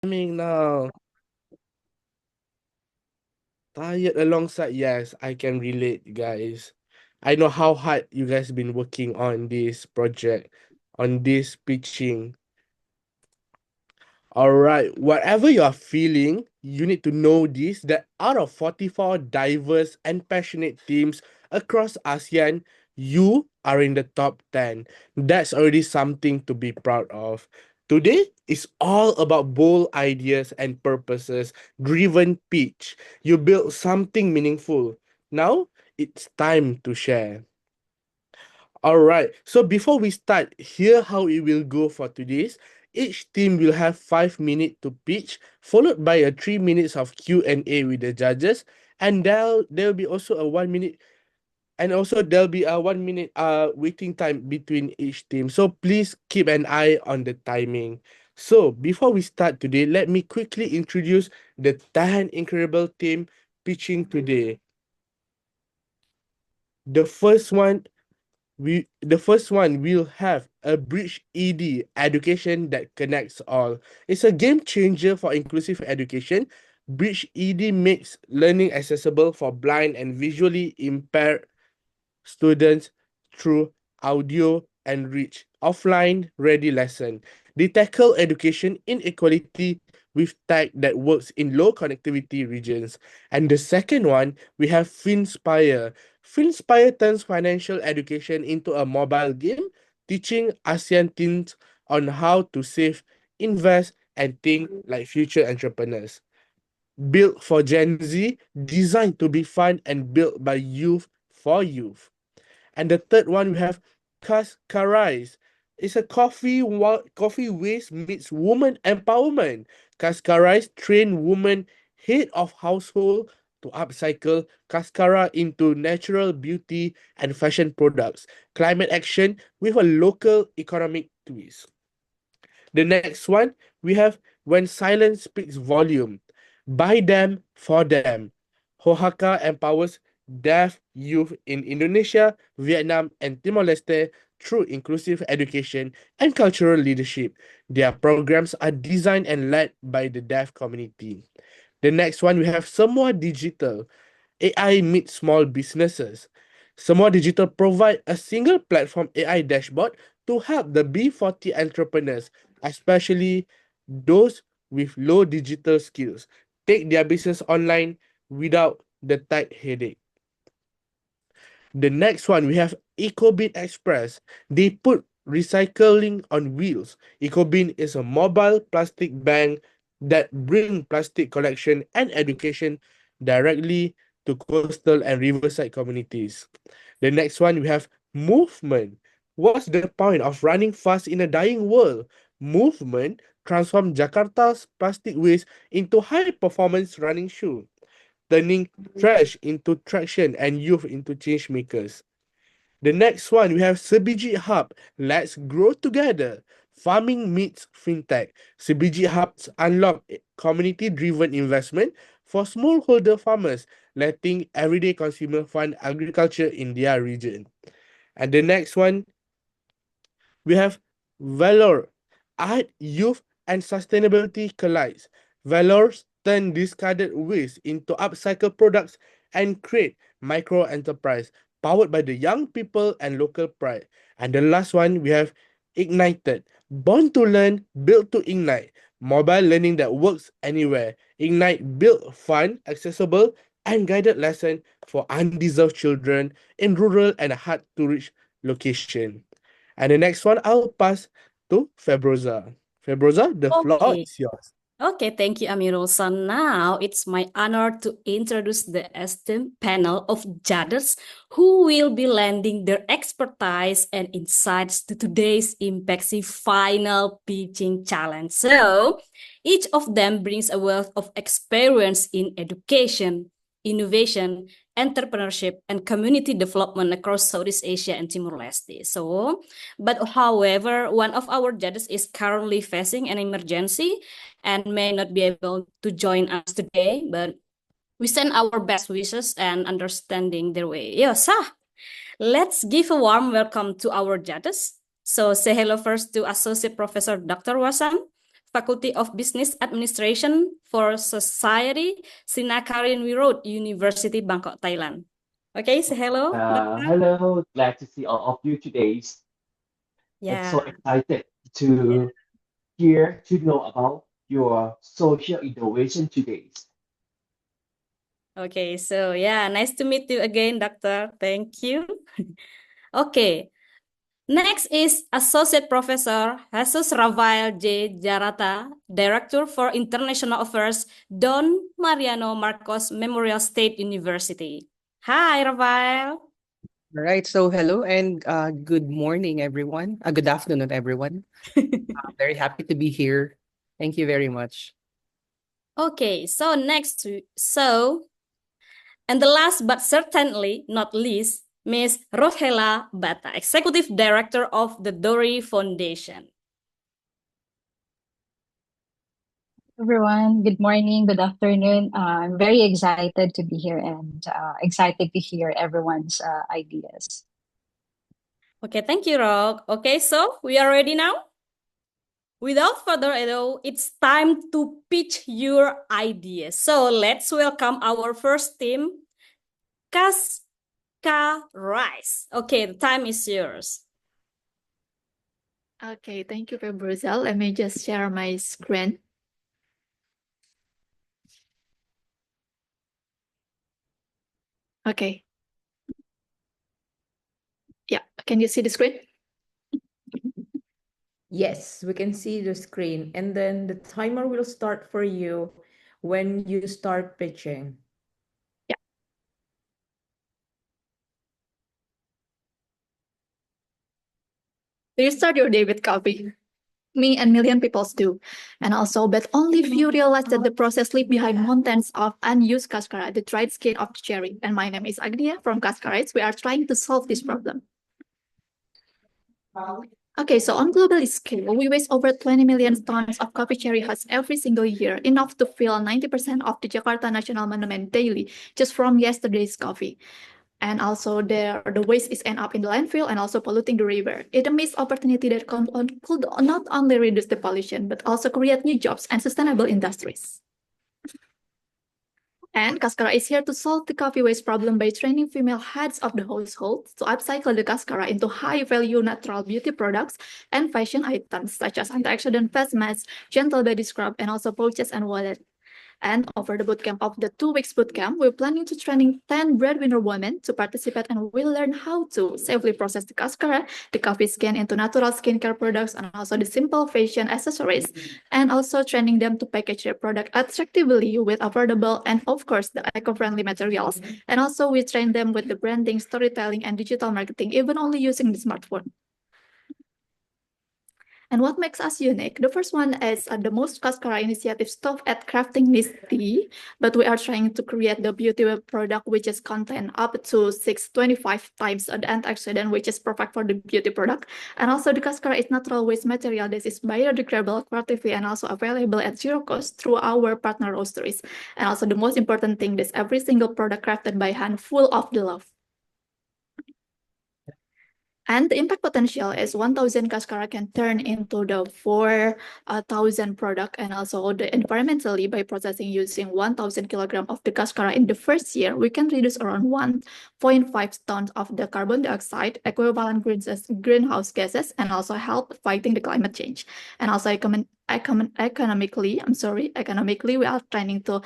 Timing now. Tired alongside. Yes, I can relate, guys. I know how hard you guys been working on this project, on this pitching. All right, whatever you are feeling, you need to know this that out of 44 diverse and passionate teams across ASEAN, you are in the top 10. That's already something to be proud of. Today is all about bold ideas and purposes driven pitch. You built something meaningful. Now it's time to share. All right. So before we start, here how it will go for today's. Each team will have 5 minutes to pitch, followed by a 3 minutes of Q&A with the judges, and there'll be also a 1 minute, and also there'll be a 1 minute waiting time between each team. So please keep an eye on the timing. So before we start today, let me quickly introduce the 10 incredible team pitching today. The first one the first one will have a bridge ed education that connects all. It's a game changer for inclusive education. Bridge ed makes learning accessible for blind and visually impaired students through audio and rich offline ready lesson. They tackle education inequality with tech that works in low connectivity regions. And the second one, we have Finspire. Finspire turns financial education into a mobile game, teaching ASEAN teens on how to save, invest, and think like future entrepreneurs. Built for Gen Z, designed to be fun and built by youth for youth. And the third one, we have Cascarize. It's a coffee waste meets woman empowerment. Cascarize train women head of household to upcycle cascara into natural beauty and fashion products. Climate action with a local economic twist. The next one, we have When Silence Speaks Volume. By them, for them. Hohaka empowers deaf youth in Indonesia, Vietnam, and Timor-Leste through inclusive education and cultural leadership. Their programs are designed and led by the deaf community. The next one, we have Semua Digital. AI meets small businesses. Semua Digital provide a single platform AI dashboard to help the B40 entrepreneurs, especially those with low digital skills, take their business online without the tech headache. The next one, we have EcoBin Express. They put recycling on wheels. EcoBin is a mobile plastic bank that bring plastic collection and education directly to coastal and riverside communities. The next one, we have Movement. What's the point of running fast in a dying world? Movement transform Jakarta's plastic waste into high-performance running shoe, turning trash into traction and youth into change makers. The next one, we have CBG Hub. Let's grow together. Farming meets fintech. CBG Hubs unlock community-driven investment for smallholder farmers, letting everyday consumer fund agriculture in their region. And the next one, we have Valor. Art, youth, and sustainability collides. Valors turn discarded waste into upcycled products and create micro enterprise powered by the young people and local pride. And the last one, we have Ignited. Born to learn, built to ignite. Mobile learning that works anywhere. Ignite built fun, accessible, and guided lesson for undeserved children in rural and hard to reach location. And the next one, I'll pass to Febroza. Febroza, the floor Okay. is yours. Okay, thank you, Amirul. So now it's my honor to introduce the esteemed panel of judges who will be lending their expertise and insights to today's ImpactSEA final pitching challenge. So each of them brings a wealth of experience in education, innovation, entrepreneurship, and community development across Southeast Asia and Timor-Leste. So, but however, one of our judges is currently facing an emergency and may not be able to join us today, but we send our best wishes and understanding their way. Yes, let's give a warm welcome to our judges. So say hello first to Associate Professor Dr. Wasan Faculty of Business Administration for Society, Sinakarin Road, University, Bangkok, Thailand. Okay, say hello, Doctor. Hello, glad to see all of you today. And so Yeah. excited to hear to know about your social innovation today. Okay, so yeah, nice to meet you again, Doctor. Thank you. Okay, next is Associate Professor Jesus Rafael J. Jarata, Director for International Affairs, Don Mariano Marcos Memorial State University. Hi, Rafael. All right. So hello and good morning, everyone. Good afternoon, everyone. I'm very happy to be here. Thank you very much. Okay, so and the last but certainly not least, Ms. Rohela Bata, Executive Director of the Dori Foundation. Everyone, good morning, good afternoon. I'm very excited to be here and excited to hear everyone's ideas. Okay, thank you, Rock. Okay, so we are ready now? Without further ado, it's time to pitch your ideas. So let's welcome our first team, Kaska Rice. Okay, the time is yours. Okay, thank you, Bruzel. Let me just share my screen. Okay. Yeah, can you see the screen? Yes, we can see the screen, and then the timer will start for you when you start pitching. Yeah. Do you start your day with coffee? Me and million people do. And also, but only few realize that the process lives behind mountains of unused cascara, the dried skin of the cherry. And my name is Agnia from Cascarites. We are trying to solve this problem. Okay, so on global scale, we waste over 20 million tons of coffee cherry husk every single year, enough to fill 90% of the Jakarta National Monument daily, just from yesterday's coffee. And also the waste is end up in the landfill and also polluting the river. It's a missed opportunity that could not only reduce the pollution, but also create new jobs and sustainable industries. And Cascara is here to solve the coffee waste problem by training female heads of the household to upcycle the Cascara into high-value natural beauty products and fashion items, such as antioxidant face masks, gentle body scrub, and also pouches and wallets. And over the bootcamp of the 2 weeks bootcamp, we're planning to training 10 breadwinner women to participate and will learn how to safely process the cascara, the coffee skin into natural skincare products, and also the simple fashion accessories, and also training them to package their product attractively with affordable and of course the eco-friendly materials. And also we train them with the branding, storytelling, and digital marketing, even only using the smartphone. And what makes us unique? The first one is the most Cascara initiative stop at crafting niche tea, but we are trying to create the beauty web product which is contain up to 625 times the antioxidant which is perfect for the beauty product. And also the Cascara is natural waste material that is biodegradable, quarterly, and also available at zero cost through our partner roasteries. And also the most important thing is every single product crafted by hand, full of the love. And the impact potential is 1,000 cascara can turn into the 4,000 product, and also the environmentally by processing using 1,000 kilogram of the cascara in the first year, we can reduce around 1.5 tons of the carbon dioxide equivalent greenhouse gases, and also help fighting the climate change. And also economically, we are trying to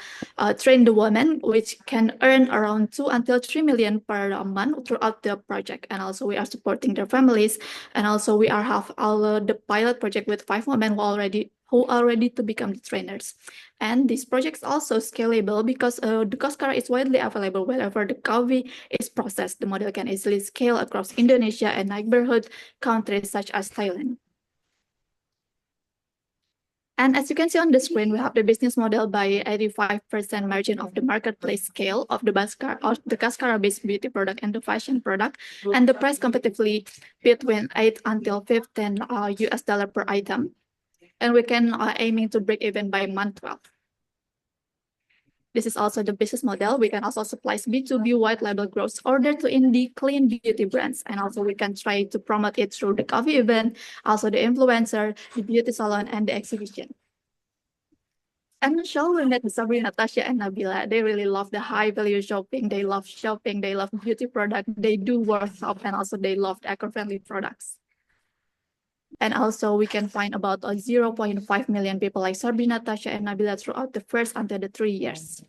train the women, which can earn around 2 until 3 million per month throughout the project. And also we are supporting their families. And also we are have the pilot project with 5 women who are ready to become the trainers. And this project is also scalable because the cascara is widely available wherever the coffee is processed. The model can easily scale across Indonesia and neighborhood countries such as Thailand. And as you can see on the screen, we have the business model by 85% margin of the marketplace scale of the cascara-based beauty product and the fashion product, and the price competitively between 8 until 15 US dollar per item. And we can aiming to break even by month 12. This is also the business model. We can also supply B2B white label gross order to indie clean beauty brands. And also we can try to promote it through the coffee event, also the influencer, the beauty salon, and the exhibition. And Michelle, we met Sabrina, Natasha, and Nabila. They really love the high value shopping. They love shopping. They love beauty product. They do workshop, and also they love eco-friendly products. And also we can find about 0.5 million people like Sabrina, Natasha, and Nabila throughout the first until the 3 years.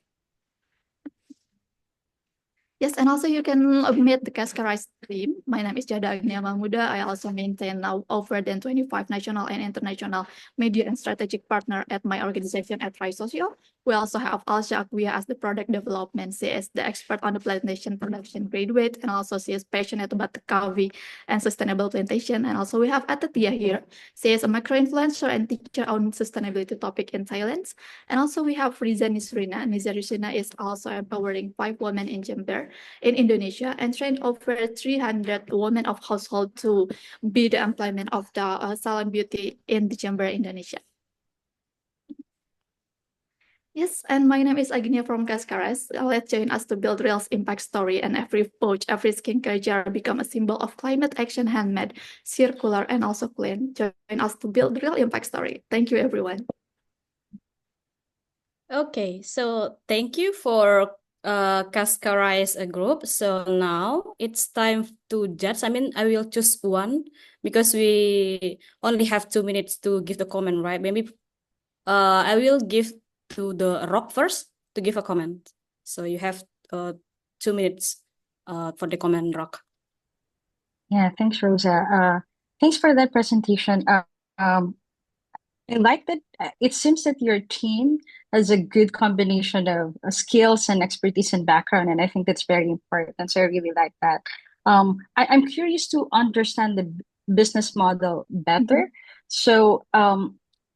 Yes, and also you can meet the Cascarized team. My name is Jada Agnia Mahmuda. I also maintain now over than 25 national and international media and strategic partner at my organization at Rise Social. We also have Alsha Akwiya as the product development. She is the expert on the plantation production graduate, and also she is passionate about the coffee and sustainable plantation. And also we have Atatia here. She is a macro influencer and teacher on sustainability topic in Thailand. And also we have Riza Nisrina. Nisrina is also empowering 5 women in Jember in Indonesia and trained over 300 women of household to be the employment of the salon beauty in the Jember, Indonesia. Yes, and my name is Agnia from Cascares. Let's join us to build real impact story, and every pouch, every skincare jar become a symbol of climate action, handmade, circular, and also clean. Join us to build real impact story. Thank you, everyone. Okay, so thank you for Cascarize a group. So now it's time to judge. I mean, I will choose one because we only have 2 minutes to give the comment, right? Maybe I will give to the Rock first to give a comment. So you have 2 minutes for the comment, Rock. Yeah, thanks, Rosa. Thanks for that presentation. I like that. It seems that your team has a good combination of skills and expertise and background, and I think that's very important. So I really like that. I'm curious to understand the business model better. So,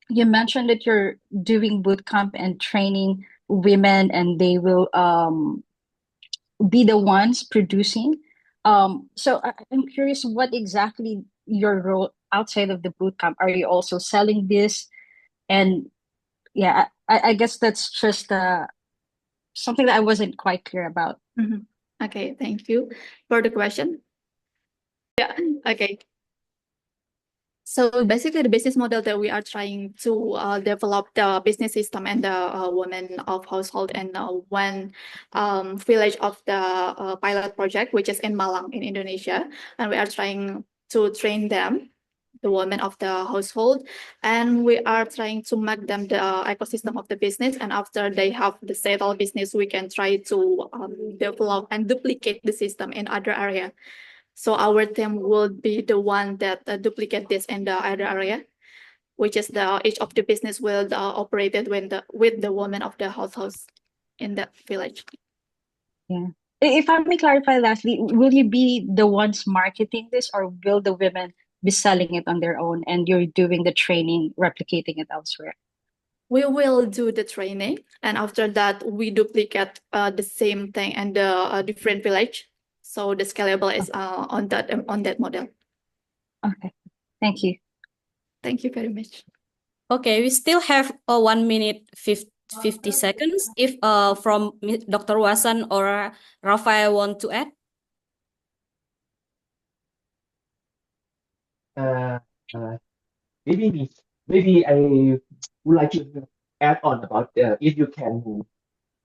you mentioned that you're doing bootcamp and training women, and they will be the ones producing. So I'm curious what exactly your role outside of the bootcamp. Are you also selling this? And yeah, I guess that's just something that I wasn't quite clear about. Okay, thank you for the question. Yeah, okay. So basically, the business model that we are trying to develop the business system and the women of household and one village of the pilot project, which is in Malang in Indonesia, and we are trying to train them, the women of the household, and we are trying to make them the ecosystem of the business. And after they have the settled business, we can try to develop and duplicate the system in other area. So our team will be the one that duplicate this in the other area, which is each of the business will operate it with the women of the household in that village. Yeah. If I may clarify lastly, will you be the ones marketing this, or will the women be selling it on their own and you're doing the training, replicating it elsewhere? We will do the training, and after that we duplicate the same thing in the different village. So the scalable is on that model. Okay, thank you. Thank you very much. Okay, we still have 1 minute 50 seconds. If from Dr. Wasan or Rafael want to add. Maybe I would like to add on about if you can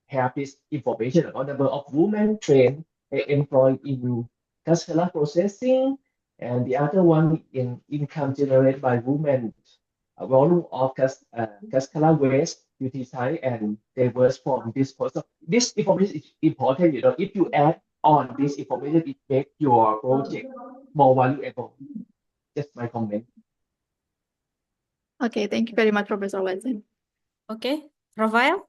have this information about number of women trained employed in cascala processing, and the other one in income generated by women, volume of cascala waste utilized and diverse from this process. This information is important. If you add on this information, it makes your project more valuable. Just my comment. Okay, thank you very much, Professor Watson. Okay, Rafael.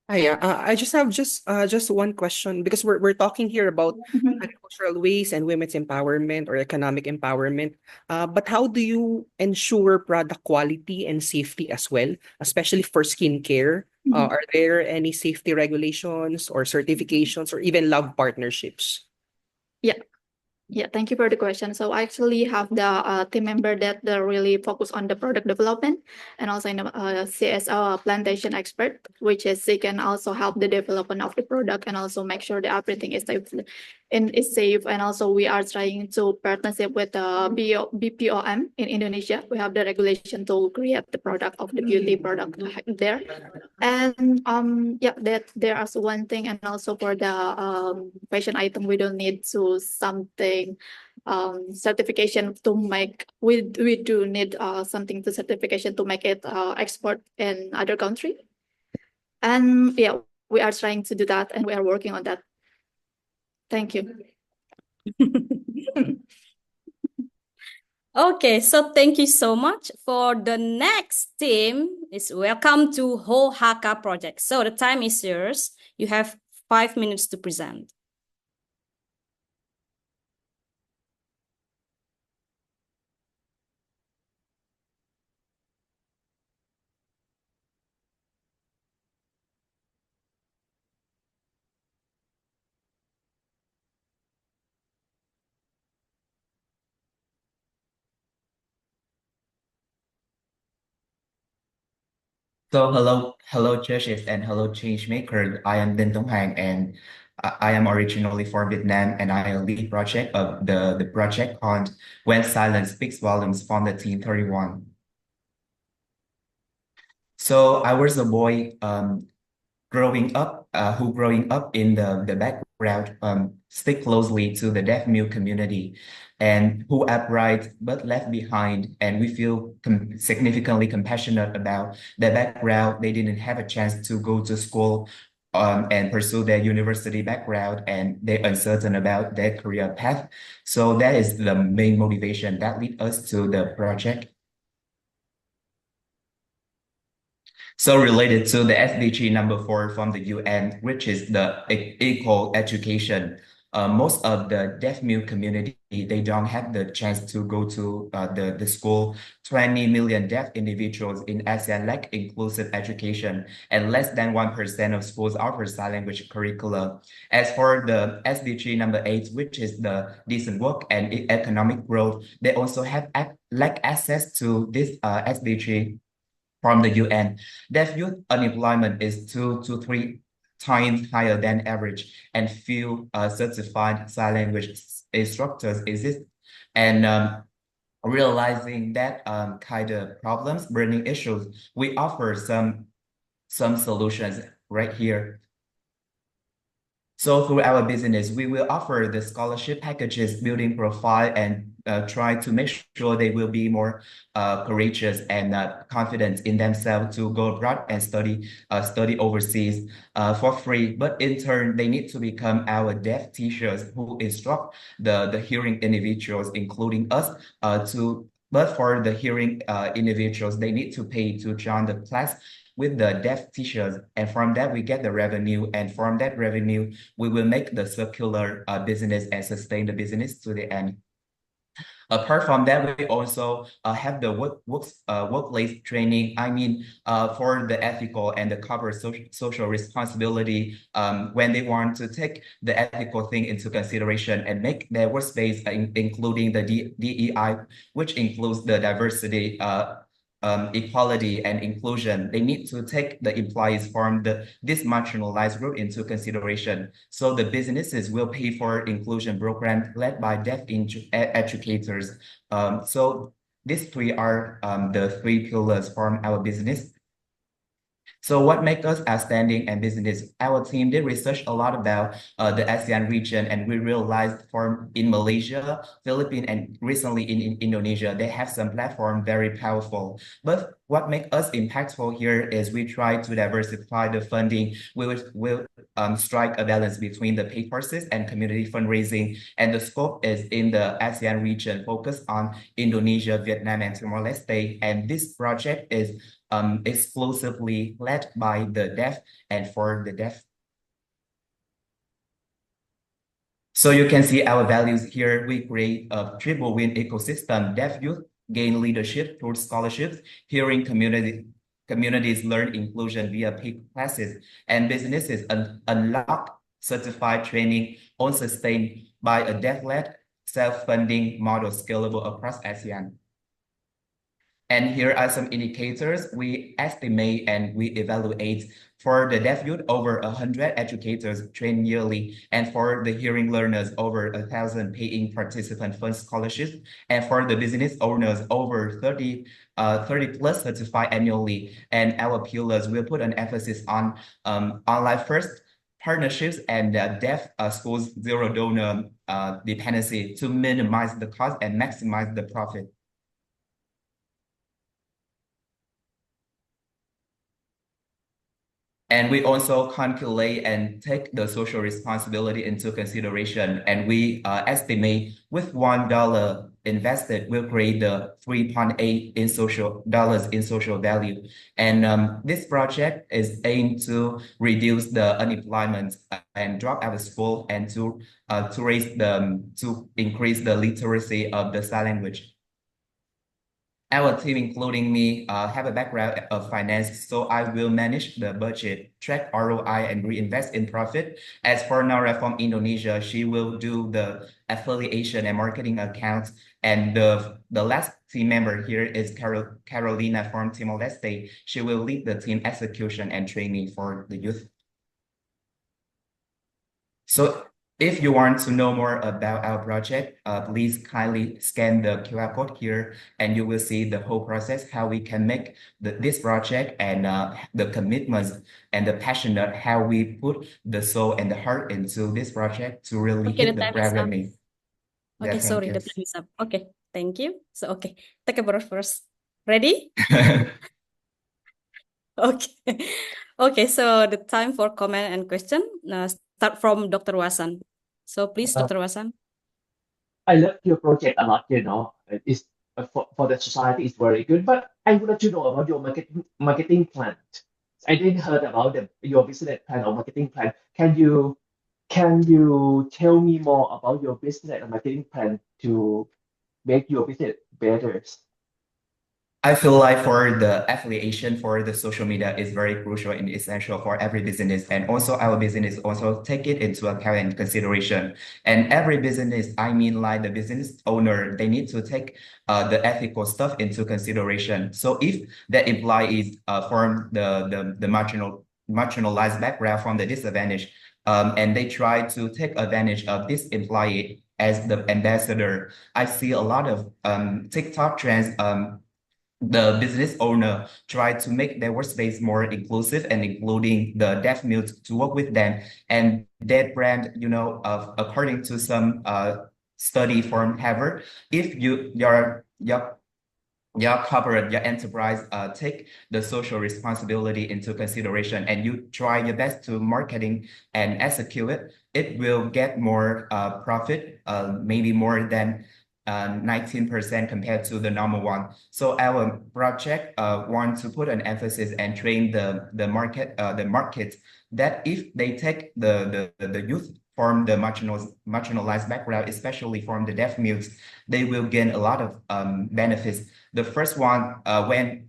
Yeah, I just have just one question, because we're talking here about agricultural waste and women's empowerment or economic empowerment. But how do you ensure product quality and safety as well, especially for skincare? Are there any safety regulations or certifications or even lab partnerships? Yeah, thank you for the question. So I actually have the team member that really focus on the product development, and also in CSO plantation expert, which is they can also help the development of the product and also make sure that everything is is safe. And also we are trying to partnership with the BPOM in Indonesia. We have the regulation to create the product of the beauty product there. And yeah, that there is one thing. And also for the fashion item, we don't need to something certification to make. We do need something to certification to make it export in other country. And yeah, we are trying to do that, and we are working on that. Thank you. Okay, so thank you so much. For the next team is welcome to Ho Haka project. So the time is yours. You have 5 minutes to present. So hello judges and hello Changemaker. I am Đinh Tống Hoàng and I am originally from Vietnam and I am lead project of the project called When Silence Speaks Volumes from the Team 31. So I was a boy growing up in the background, stick closely to the deaf mute community and who upright but left behind, and we feel significantly compassionate about their background. They didn't have a chance to go to school and pursue their university background, and they're uncertain about their career path. So that is the main motivation that lead us to the project. So related to the SDG number 4 from the UN, which is the equal education. Most of the deaf mute community, they don't have the chance to go to the school. 20 million deaf individuals in ASEAN lack inclusive education, and less than 1% of schools offer sign language curricula. As for the SDG number 8, which is the decent work and economic growth, they also have lack access to this SDG. From the UN, deaf youth unemployment is 2 to 3 times higher than average, and few certified sign language instructors exist. And realizing that kind of problems, burning issues, we offer some solutions right here. So through our business, we will offer the scholarship packages, building profile, and try to make sure they will be more courageous and confident in themselves to go abroad and study overseas for free. But in turn, they need to become our deaf teachers who instruct the hearing individuals, including us, but for the hearing individuals, they need to pay to join the class with the deaf teachers, and from that we get the revenue, and from that revenue we will make the circular business and sustain the business to the end. Apart from that, we also have the workplace training. I mean, for the ethical and the corporate social responsibility, when they want to take the ethical thing into consideration and make their workspace, including the DEI, which includes the diversity, equality and inclusion, they need to take the employees from this marginalized group into consideration. So the businesses will pay for inclusion program led by deaf educators. So these three are the 3 pillars from our business. So what makes us outstanding and business? Our team did research a lot about the ASEAN region, and we realized in Malaysia, Philippines, and recently in Indonesia, they have some platform very powerful. But what makes us impactful here is we try to diversify the funding. We will strike a balance between the paid courses and community fundraising, and the scope is in the ASEAN region, focused on Indonesia, Vietnam, and Timor-Leste. And this project is exclusively led by the deaf and for the deaf. So you can see our values here. We create a triple win ecosystem. Deaf youth gain leadership through scholarships, hearing communities learn inclusion via paid classes, and businesses unlock certified training on sustained by a deaf-led self-funding model scalable across ASEAN. And here are some indicators we estimate and we evaluate. For the deaf youth, over 100 educators trained yearly, and for the hearing learners, over 1,000 paying participant fund scholarships, and for the business owners, over 30 plus certified annually. And our pillars will put an emphasis on online first partnerships and deaf schools zero donor dependency to minimize the cost and maximize the profit. And we also calculate and take the social responsibility into consideration. And we estimate with $1 invested will create the 3.8 in social dollars in social value. And this project is aimed to reduce the unemployment and drop out of school and to increase the literacy of the sign language. Our team, including me, have a background of finance, so I will manage the budget, track ROI, and reinvest in profit. As for Nara from Indonesia, she will do the affiliation and marketing accounts. And the last team member here is Carolina from Timor-Leste. She will lead the team execution and training for the youth. So if you want to know more about our project, please kindly scan the QR code here, and you will see the whole process, how we can make this project, and the commitments and the passion of how we put the soul and the heart into this project to really Okay, hit the the time is ground up. running. Yeah, Okay, thank sorry, you. the time is up. Okay, thank you. So, okay, take a breath first. Ready? Okay. Okay, so the time for comment and question start from Dr. Wasan. So please, Dr. Wasan. I love your project a lot, it's for the society is very good, but I would like to know about your marketing plan. I didn't heard about your business plan or marketing plan. Can you tell me more about your business and marketing plan to make your business better? I feel like for the affiliation for the social media is very crucial and essential for every business. And also our business also take it into account and consideration. And every business, I mean like the business owner, they need to take the ethical stuff into consideration. So if the employee is from the marginalized background from the disadvantage, and they try to take advantage of this employee as the ambassador, I see a lot of TikTok trends. The business owner try to make their workspace more inclusive and including the deaf mute to work with them. And that brand, according to some study from Harvard, if your corporate, your enterprise take the social responsibility into consideration and you try your best to marketing and execute it, it will get more profit, maybe more than 19% compared to the normal one. So our project want to put an emphasis and train the market that if they take the youth from the marginalized background, especially from the deaf mutes, they will gain a lot of benefits. The first one, when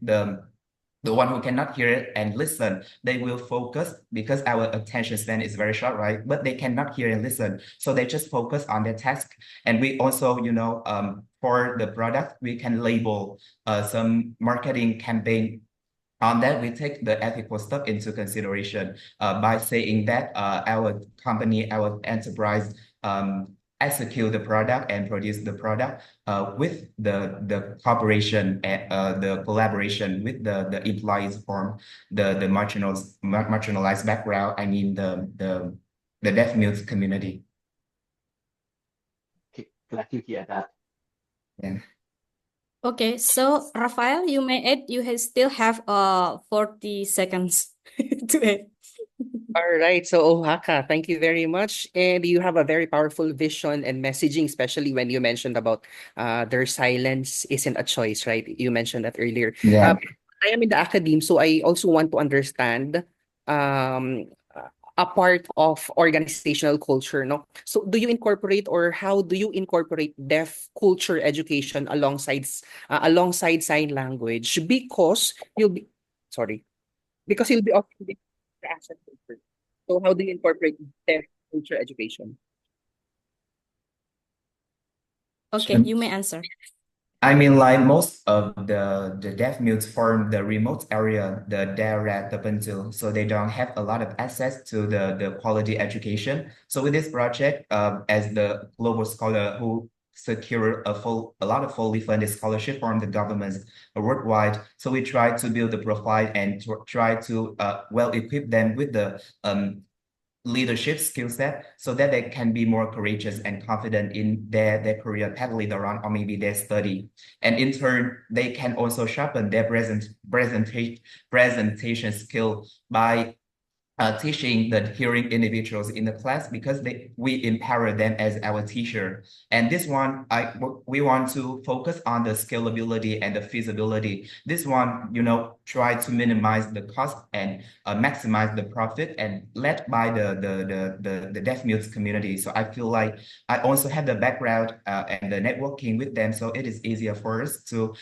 the one who cannot hear it and listen, they will focus because our attention span is very short, right? But they cannot hear and listen. So they just focus on their task. And we also, for the product, we can label some marketing campaign. On that, we take the ethical stuff into consideration by saying that our company, our enterprise execute the product and produce the product with the cooperation and the collaboration with the employees from the marginalized background. I mean the deaf mute community. Okay, glad to hear that. Yeah. Okay, so Rafael, you may add, still have 40 seconds to add. All right. So, Ohaka, thank you very much. And you have a very powerful vision and messaging, especially when you mentioned about their silence isn't a choice, right? You mentioned that earlier. Yeah. I am in the academe, so I also want to understand a part of organizational culture, no? So do you incorporate or how do you incorporate deaf culture education alongside sign language? Because you'll be offering the accent culture. So how do you incorporate deaf culture education? Okay, you may answer. I mean, like most of the deaf mutes from the remote area, the daerah terpencil, so they don't have a lot of access to the quality education. So with this project, as the global scholar who secure a lot of fully funded scholarship from the governments worldwide, so we try to build the profile and try to well equip them with the leadership skill set so that they can be more courageous and confident in their career path later on, or maybe their study. And in turn, they can also sharpen their presentation skill by teaching the hearing individuals in the class, because we empower them as our teacher. And this one, we want to focus on the scalability and the feasibility. This one, try to minimize the cost and maximize the profit, and led by the deaf mute community. So I feel like I also have the background and the networking with them, so it is easier for us to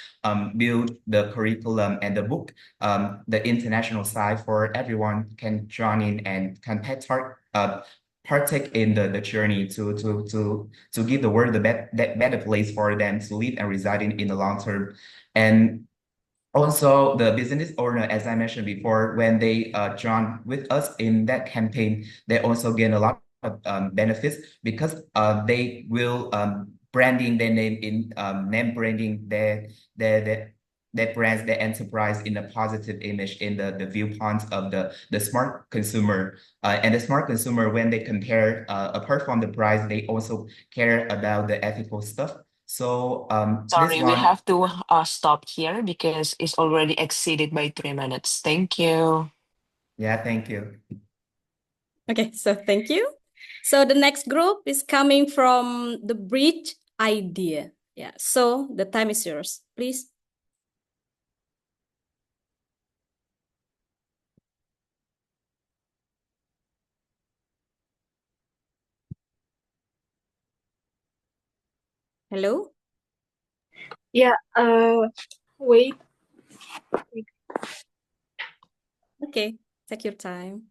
build the curriculum and the book, the international side, for everyone can join in and can partake in the journey to give the world the better place for them to live and reside in the long term. And also, the business owner, as I mentioned before, when they join with us in that campaign, they also gain a lot of benefits, because they will branding their name in name branding their brands, their enterprise in a positive image in the viewpoints of the smart consumer. And the smart consumer, when they compare, apart from the price, they also care about the ethical stuff. So Sorry, this we one, have to stop here because it's already exceeded by 3 minutes. Thank you. yeah, thank you. Okay, so thank you. So the next group is coming from the bridge idea. Yeah, so the time is yours, please. Hello? Yeah, wait. Okay, take your time.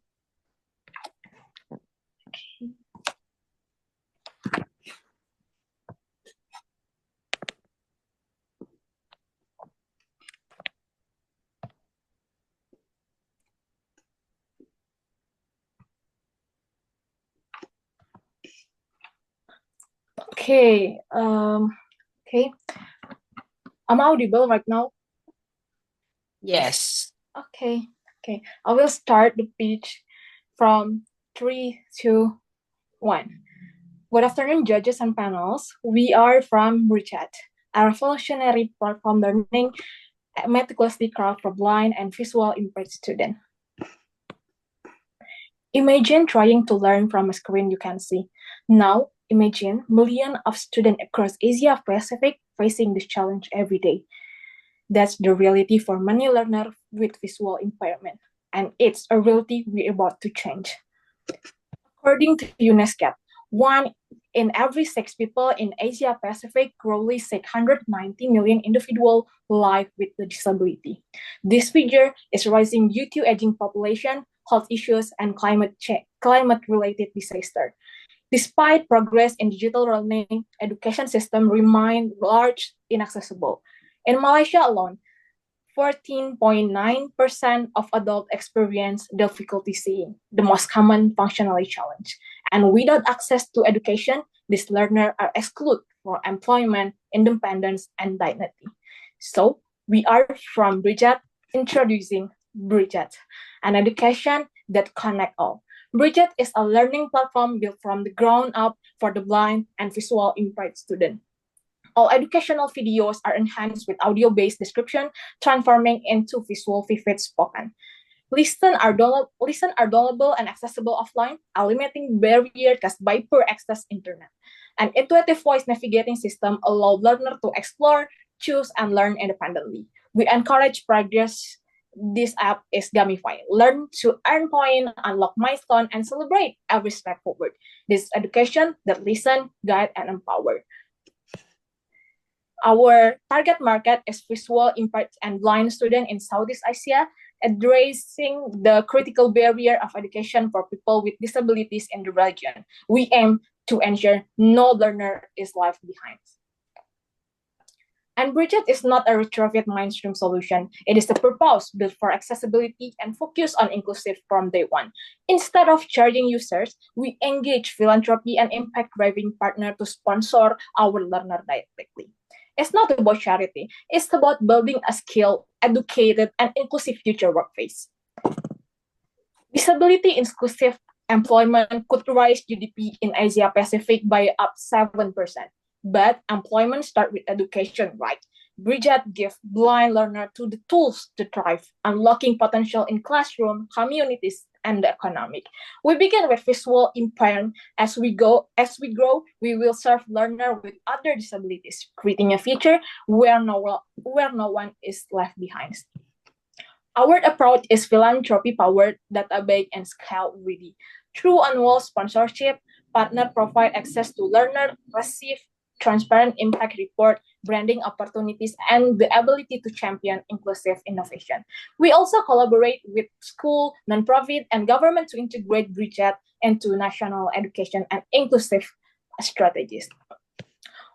Okay, okay. I'm audible right now. Yes. Okay, okay. I will start the pitch from 3, 2, 1. Good afternoon, judges and panels. We are from Brichat, a revolutionary platform learning meticulously crafted for blind and visual impaired students. Imagine trying to learn from a screen you can see. Now, imagine millions of students across Asia Pacific facing this challenge every day. That's the reality for many learners with visual impairment, and it's a reality we're about to change. According to UNESCO, 1 in every 6 people in Asia Pacific, roughly 690 million individuals live with a disability. This figure is rising due to aging population, health issues, and climate-related disaster. Despite progress in digital learning, education system remain large inaccessible. In Malaysia alone, 14.9% of adults experience difficulty seeing, the most common functionality challenge. And without access to education, these learners are excluded from employment, independence, and dignity. So we are from Bridget introducing Bridget, an education that connects all. Bridget is a learning platform built from the ground up for the blind and visual impaired students. All educational videos are enhanced with audio-based description, transforming into visual vivid spoken. Lessons are downloadable and accessible offline, eliminating barriers caused by poor access internet. An intuitive voice navigating system allows learners to explore, choose, and learn independently. We encourage progress. This app is gamified. Learn to earn points, unlock milestone, and celebrate every step forward. This is education that listen, guide, and empower. Our target market is visual impaired and blind students in Southeast Asia, addressing the critical barrier of education for people with disabilities in the region. We aim to ensure no learner is left behind. And Bridget is not a retrofit mainstream solution. It is a purpose built for accessibility and focus on inclusive from day one. Instead of charging users, we engage philanthropy and impact-driving partner to sponsor our learner directly. It's not about charity. It's about building a skilled, educated, and inclusive future workplace. Disability inclusive employment could rise GDP in Asia Pacific by up 7%. But employment starts with education, right? Bridget gives blind learners to the tools to thrive, unlocking potential in classroom, communities, and the economic. We begin with visual impairment. As we grow, we will serve learners with other disabilities, creating a future where no one is left behind. Our approach is philanthropy-powered, data-based, and scale-ready. Through annual sponsorship, partners provide access to learners, receive transparent impact report, branding opportunities, and the ability to champion inclusive innovation. We also collaborate with school, nonprofit, and government to integrate Bridget into national education and inclusive strategies.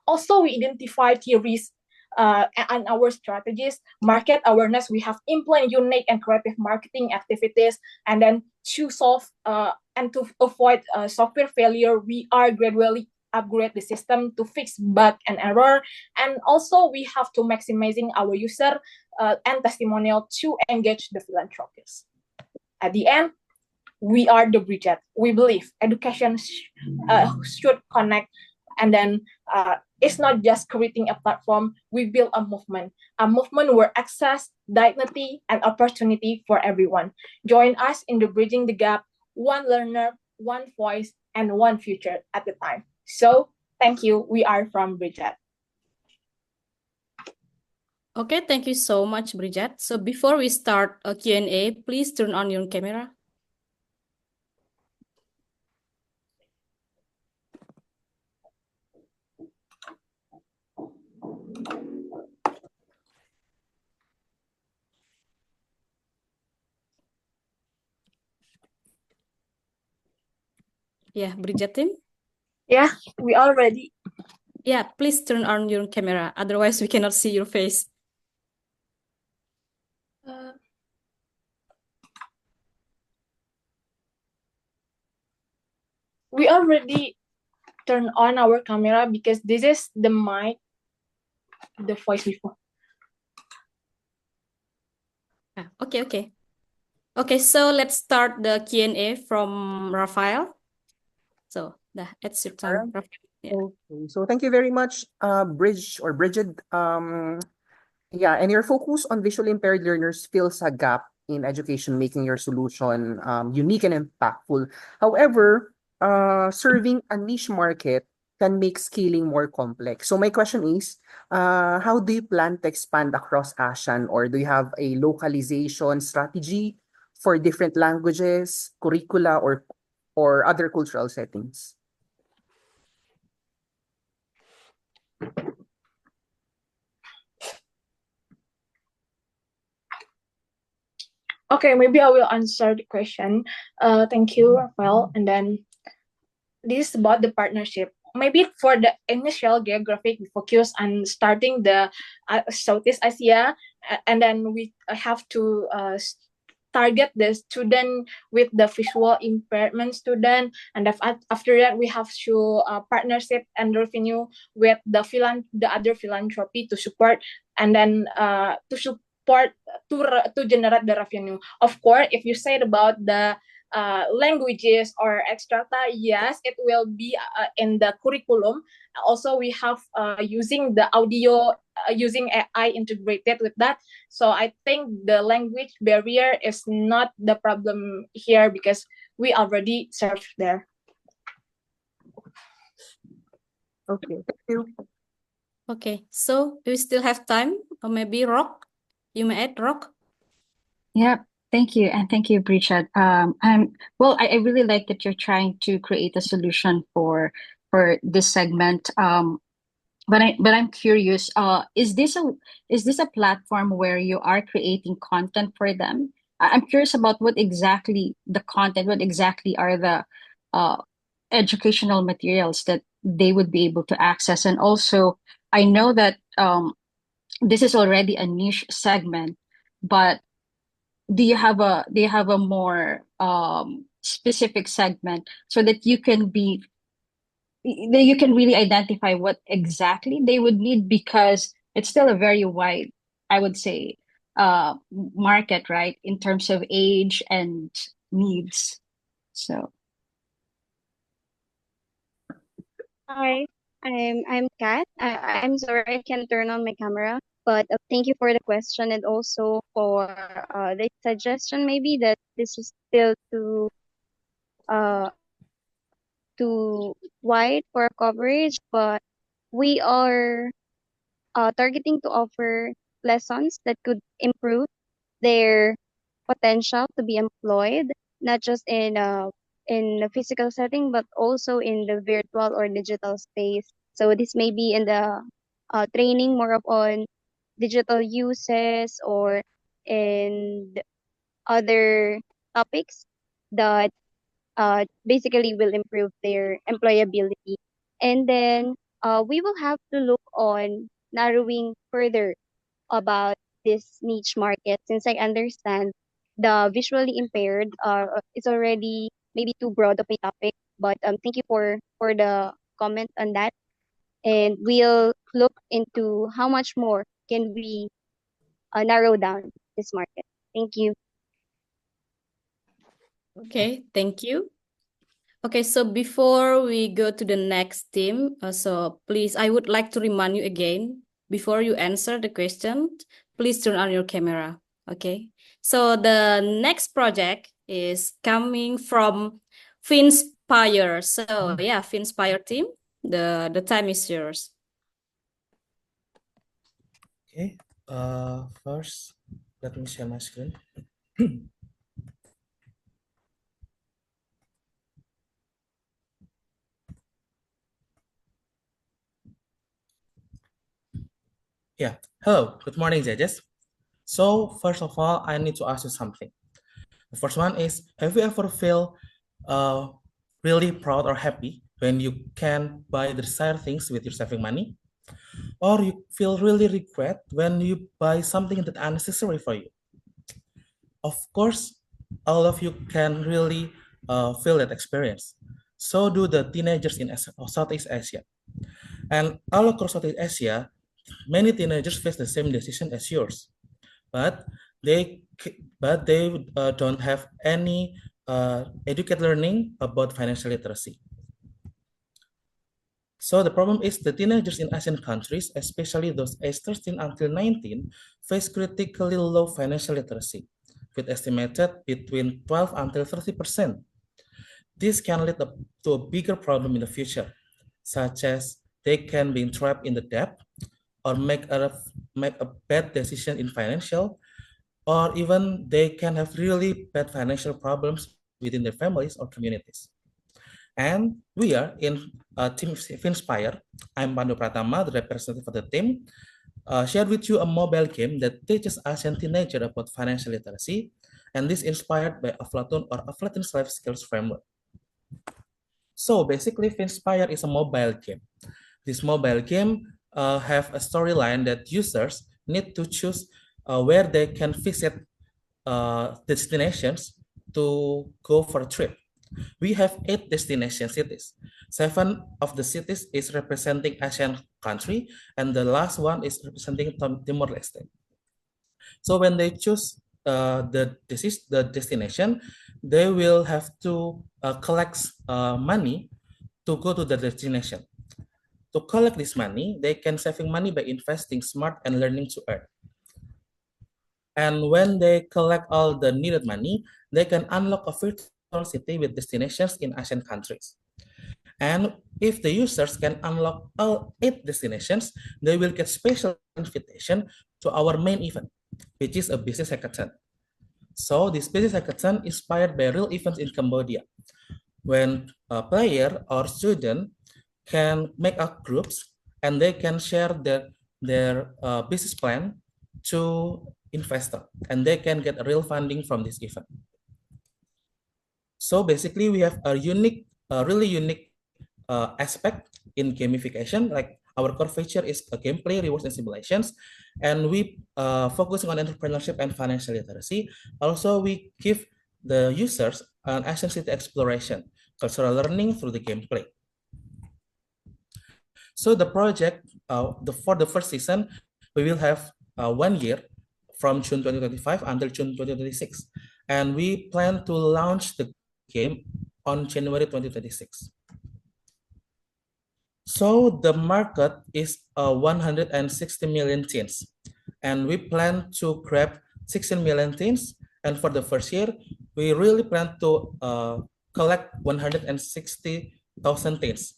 Also, we identify key risks and our strategies, market awareness. We have implemented unique and creative marketing activities, and then to solve and to avoid software failure, we are gradually upgrade the system to fix bug and error. And also we have to maximizing our user and testimonial to engage the philanthropists. At the end, we are the Bridget. We believe education should connect, and then it's not just creating a platform. We build a movement where access, dignity, and opportunity for everyone. Join us in the bridging the gap, one learner, one voice, and one future at a time. So thank you. We are from Bridget. Okay, thank you so much, Bridget. So before we start a Q&A, please turn on your camera. Yeah, Bridget team? Yeah, we are ready. Yeah, please turn on your camera. Otherwise, we cannot see your face. We already turn on our camera because this is the mic, the voice before. Okay. Okay, so let's start the Q&A from Rafael. So it's your turn. Yeah. Okay, so thank you very much, Bridget. Yeah, and your focus on visually impaired learners fills a gap in education, making your solution unique and impactful. However, serving a niche market can make scaling more complex. So my question is, how do you plan to expand across ASEAN, or do you have a localization strategy for different languages, curricula, or other cultural settings? Okay, maybe I will answer the question. Thank you, Rafael. And then this is about the partnership. Maybe for the initial geographic, we focus on starting the Southeast Asia, and then we have to target the student with the visual impairment student, and after that we have to partnership and revenue with the other philanthropy to support, and then to generate the revenue. Of course, if you said about the languages or extra, yes, it will be in the curriculum. Also, we have using the audio, using AI integrated with that. So I think the language barrier is not the problem here because we already serve there. Okay, thank you. Okay, so do we still have time? Or maybe Rock? You may add, Rock? Yeah, thank you. And thank you, Bridget. I really like that you're trying to create a solution for this segment. But I'm curious, is this a platform where you are creating content for them? I'm curious about what exactly the content, what exactly are the educational materials that they would be able to access. And also, I know that this is already a niche segment, but do you have a more specific segment so that you can really identify what exactly they would need, because it's still a very wide, I would say, market, right, in terms of age and needs. So Hi, I'm Kat. I'm sorry I can't turn on my camera, but thank you for the question and also for the suggestion. Maybe that this is still uh too wide for coverage, but we are targeting to offer lessons that could improve their potential to be employed, not just in a physical setting, but also in the virtual or digital space. So this may be in the training more of on digital uses or in other topics that basically will improve their employability. And then we will have to look on narrowing further about this niche market, since I understand the visually impaired is already maybe too broad of a topic. But thank you for the comment on that, and we'll look into how much more can we narrow down this market. Thank you. Okay, thank you. Okay, so before we go to the next team, so please, I would like to remind you again, before you answer the question, please turn on your camera. Okay, so the next project is coming from Finspire. So yeah, Finspire team, the time is yours. Okay, first, let me share my screen. Yeah, hello, good morning, judges. So first of all, I need to ask you something. The first one is, have you ever feel really proud or happy when you can buy the desired things with your saving money? Or you feel really regret when you buy something that unnecessary for you? Of course, all of you can really feel that experience. So do the teenagers in Southeast Asia. And all across Southeast Asia, many teenagers face the same decision as yours, but they don't have any educated learning about financial literacy. So the problem is the teenagers in ASEAN countries, especially those aged 13 until 19, face critically low financial literacy, with estimated between 12 until 30%. This can lead to a bigger problem in the future, such as they can be trapped in the debt or make a bad decision in financial, or even they can have really bad financial problems within their families or communities. And we are in Team Finspire. I'm Pandu Pratama, the representative of the team. Shared with you a mobile game that teaches ASEAN teenagers about financial literacy, and this inspired by Aflatun's life skills framework. So basically, Finspire is a mobile game. This mobile game have a storyline that users need to choose where they can visit destinations to go for a trip. We have 8 destination cities. 7 of the cities is representing Asian country, and the last one is representing Timor-Leste. So when they choose the destination, they will have to collect money to go to the destination. To collect this money, they can saving money by investing smart and learning to earn. And when they collect all the needed money, they can unlock a virtual city with destinations in Asian countries. And if the users can unlock all 8 destinations, they will get special invitation to our main event, which is a business hackathon. So this business hackathon is inspired by real events in Cambodia, when a player or student can make up groups and they can share their business plan to investor, and they can get a real funding from this event. So basically, we have a really unique aspect in gamification. Like Our core feature is gameplay, rewards, and simulations, and we focusing on entrepreneurship and financial literacy. Also, we give the users an action city exploration, cultural learning through the gameplay. So the project, for the first season, we will have 1 year from June 2025 until June 2026. And we plan to launch the game on January 2026. So the market is 160 million teens. And we plan to grab 16 million teens. And for the first year, we really plan to collect 160,000 teens.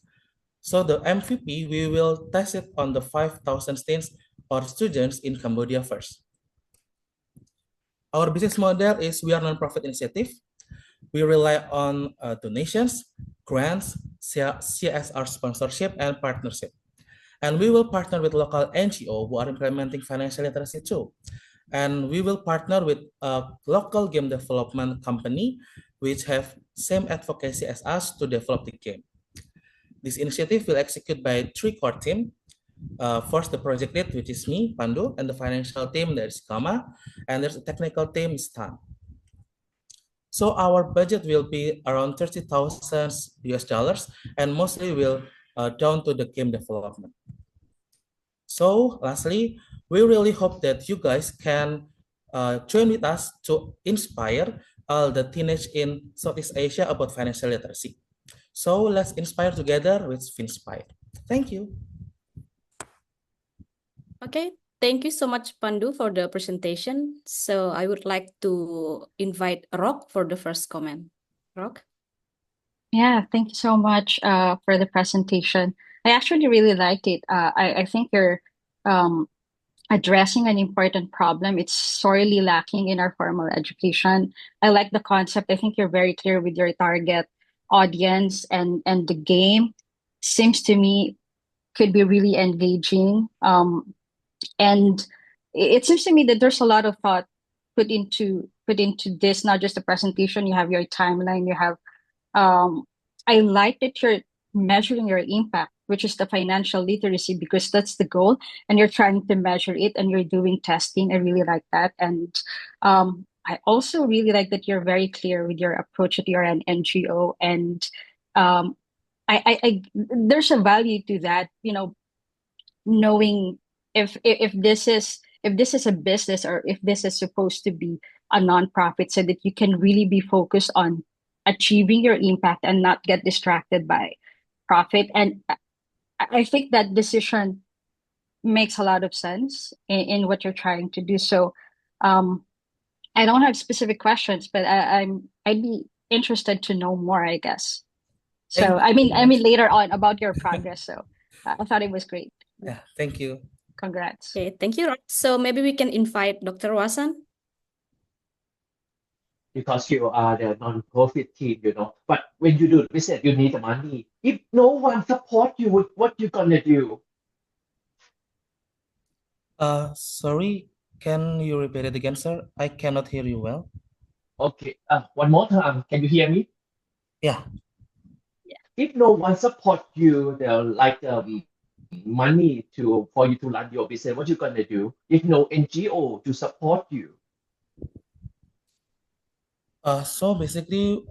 So the MVP, we will test it on the 5,000 students or students in Cambodia first. Our business model is we are non-profit initiative. We rely on donations, grants, CSR sponsorship, and partnership. And we will partner with local NGO who are implementing financial literacy too. And we will partner with a local game development company which have same advocacy as us to develop the game. This initiative will execute by 3 core teams. First, the project lead, which is me, Pandu, and the financial team, there's Kama, and there's a technical team, Stan. So our budget will be around 30,000 US dollars, and mostly will down to the game development. So lastly, we really hope that you guys can join with us to inspire all the teenage in Southeast Asia about financial literacy. So let's inspire together with Finspire. Thank you. Okay, thank you so much, Pandu, for the presentation. So I would like to invite Rock for the first comment. Rock? Yeah, thank you so much for the presentation. I actually really liked it. I think you're addressing an important problem. It's sorely lacking in our formal education. I like the concept. I think you're very clear with your target audience, and the game seems to me could be really engaging. And it seems to me that there's a lot of thought put into this, not just the presentation. You have your timeline, you have I like that you're measuring your impact, which is the financial literacy, because that's the goal, and you're trying to measure it and you're doing testing. I really like that. And I also really like that you're very clear with your approach that you're an NGO, and I there's a value to that, knowing if this is a business, or if this is supposed to be a nonprofit, so that you can really be focused on achieving your impact and not get distracted by profit. And I think that decision makes a lot of sense in what you're trying to do. So I don't have specific questions, but I'd be interested to know more, I guess. So I mean later on about your progress. So I thought it was great. Yeah, thank you. Congrats. Okay, thank you, Rock. So maybe we can invite Dr. Wasan. Because you are the non-profit team, But when you do business, you need the money. If no one support you, what you gonna do? Sorry, can you repeat it again, sir? I cannot hear you well. Okay. One more time. Can you hear me? Yeah. If no one support you, money for you to run your business, what you gonna do? If no NGO to support you. So basically,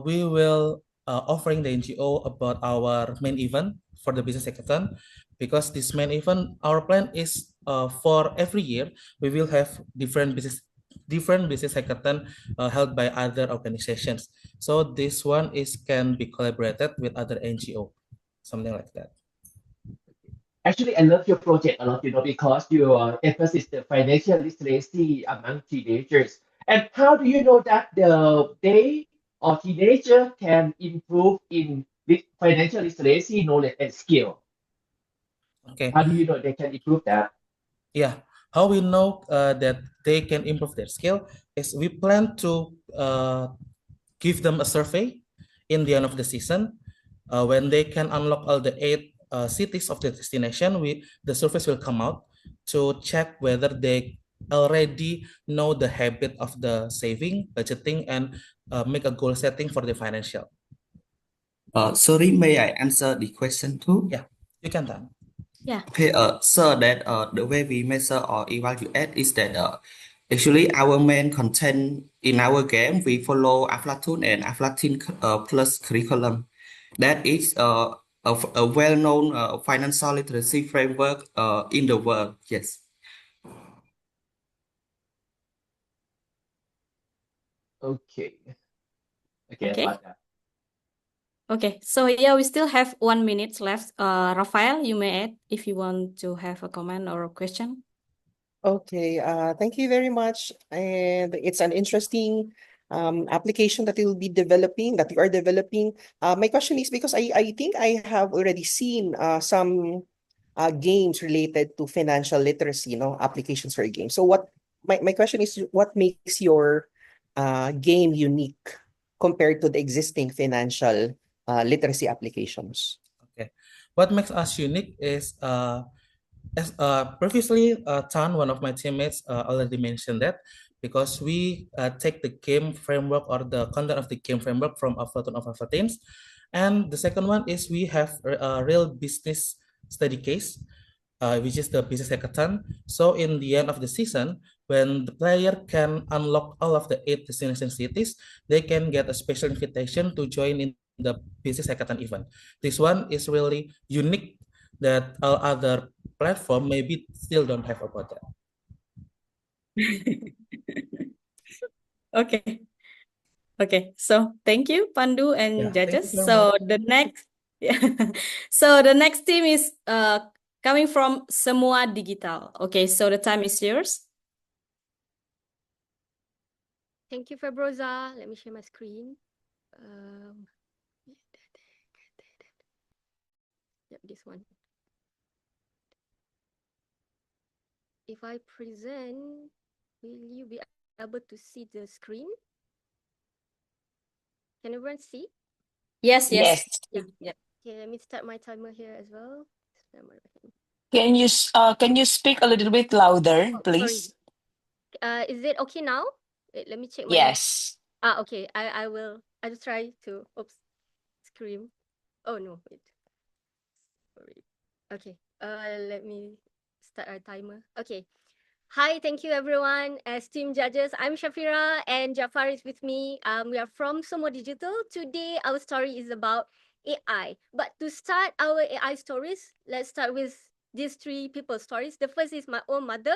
we will offering the NGO about our main event for the business hackathon, because this main event, our plan is for every year we will have different business hackathon held by other organizations. So this one can be collaborated with other NGO, something like that. Actually, I love your project a lot, because your emphasis the financial literacy among teenagers. And how do you know that they or teenager can improve in financial literacy knowledge and skill? Okay. How do you know they can improve that? Yeah. How we know that they can improve their skill is we plan to give them a survey in the end of the season when they can unlock all the 8 cities of the destination. The surface will come out to check whether they already know the habit of the saving, budgeting, and make a goal setting for the financial. Sorry, may I answer the question too? Yeah, you can, Dan. Yeah. Okay, so that the way we measure or evaluate is that actually our main content in our game we follow Aflatun and Aflatun plus curriculum. That is a well-known financial literacy framework in the world. Yes. Okay. Again, Okay. about that. Okay. So yeah, we still have 1 minute left. Rafael, you may add if you want to have a comment or a question. Okay, thank you very much. And it's an interesting application that you'll be developing, that you are developing. My question is because I think I have already seen some games related to financial literacy, applications for games. So my question is, what makes your game unique compared to the existing financial literacy applications? Okay. What makes us unique is as previously, Tan, one of my teammates, already mentioned that because we take the game framework or the content of the game framework from Aflatun of Aflatins. And the second one is we have a real business study case, which is the business hackathon. So in the end of the season, when the player can unlock all of the 8 destination cities, they can get a special invitation to join in the business hackathon event. This one is really unique that all other platform maybe still don't have about that. Okay. Okay. So thank you, Pandu and Yeah, thank you judges. very So much. the next, yeah. So the next team is coming from Semua Digital. Okay. So the time is yours. Thank you, Febroza. Let me share my screen. Yep, this one. If I present, will you be able to see the screen? Can everyone see? Yes, yes. Yes. Yeah, yeah. Okay, let me start my timer here as well. Can you speak a little bit louder, Oh, sorry. please? Is it okay now? Let me check my. Yes. Okay. I will. I'll try to. Oops. Scream. Oh no. Wait. Sorry. Okay. Let me start our timer. Okay. Hi, thank you everyone. As team judges, I'm Shafira and Jafar is with me. We are from Semua Digital. Today, our story is about AI. But to start our AI stories, let's start with these 3 people's stories. The first is my own mother.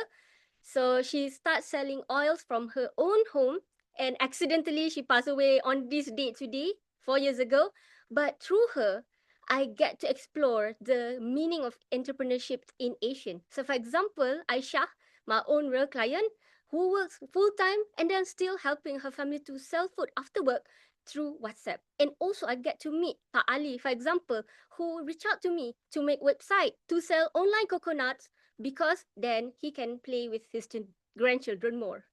So she starts selling oils from her own home and accidentally she passed away on this date today, 4 years ago. But through her, I get to explore the meaning of entrepreneurship in Asian. So for example, Aisha, my own real client, who works full-time and then still helping her family to sell food after work through WhatsApp. And also I get to meet Pak Ali, for example, who reached out to me to make website to sell online coconuts because then he can play with his grandchildren more.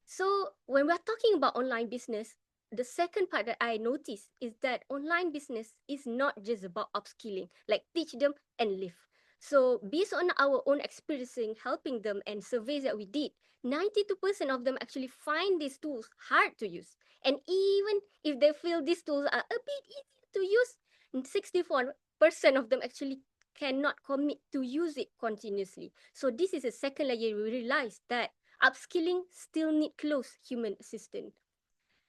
So when we're talking about online business, the second part that I noticed is that online business is not just about upskilling, like teach them and live. So based on our own experiencing, helping them and surveys that we did, 92% of them actually find these tools hard to use. And even if they feel these tools are a bit easy to use, 64% of them actually cannot commit to use it continuously. So this is a second layer we realize that upskilling still need close human assistance.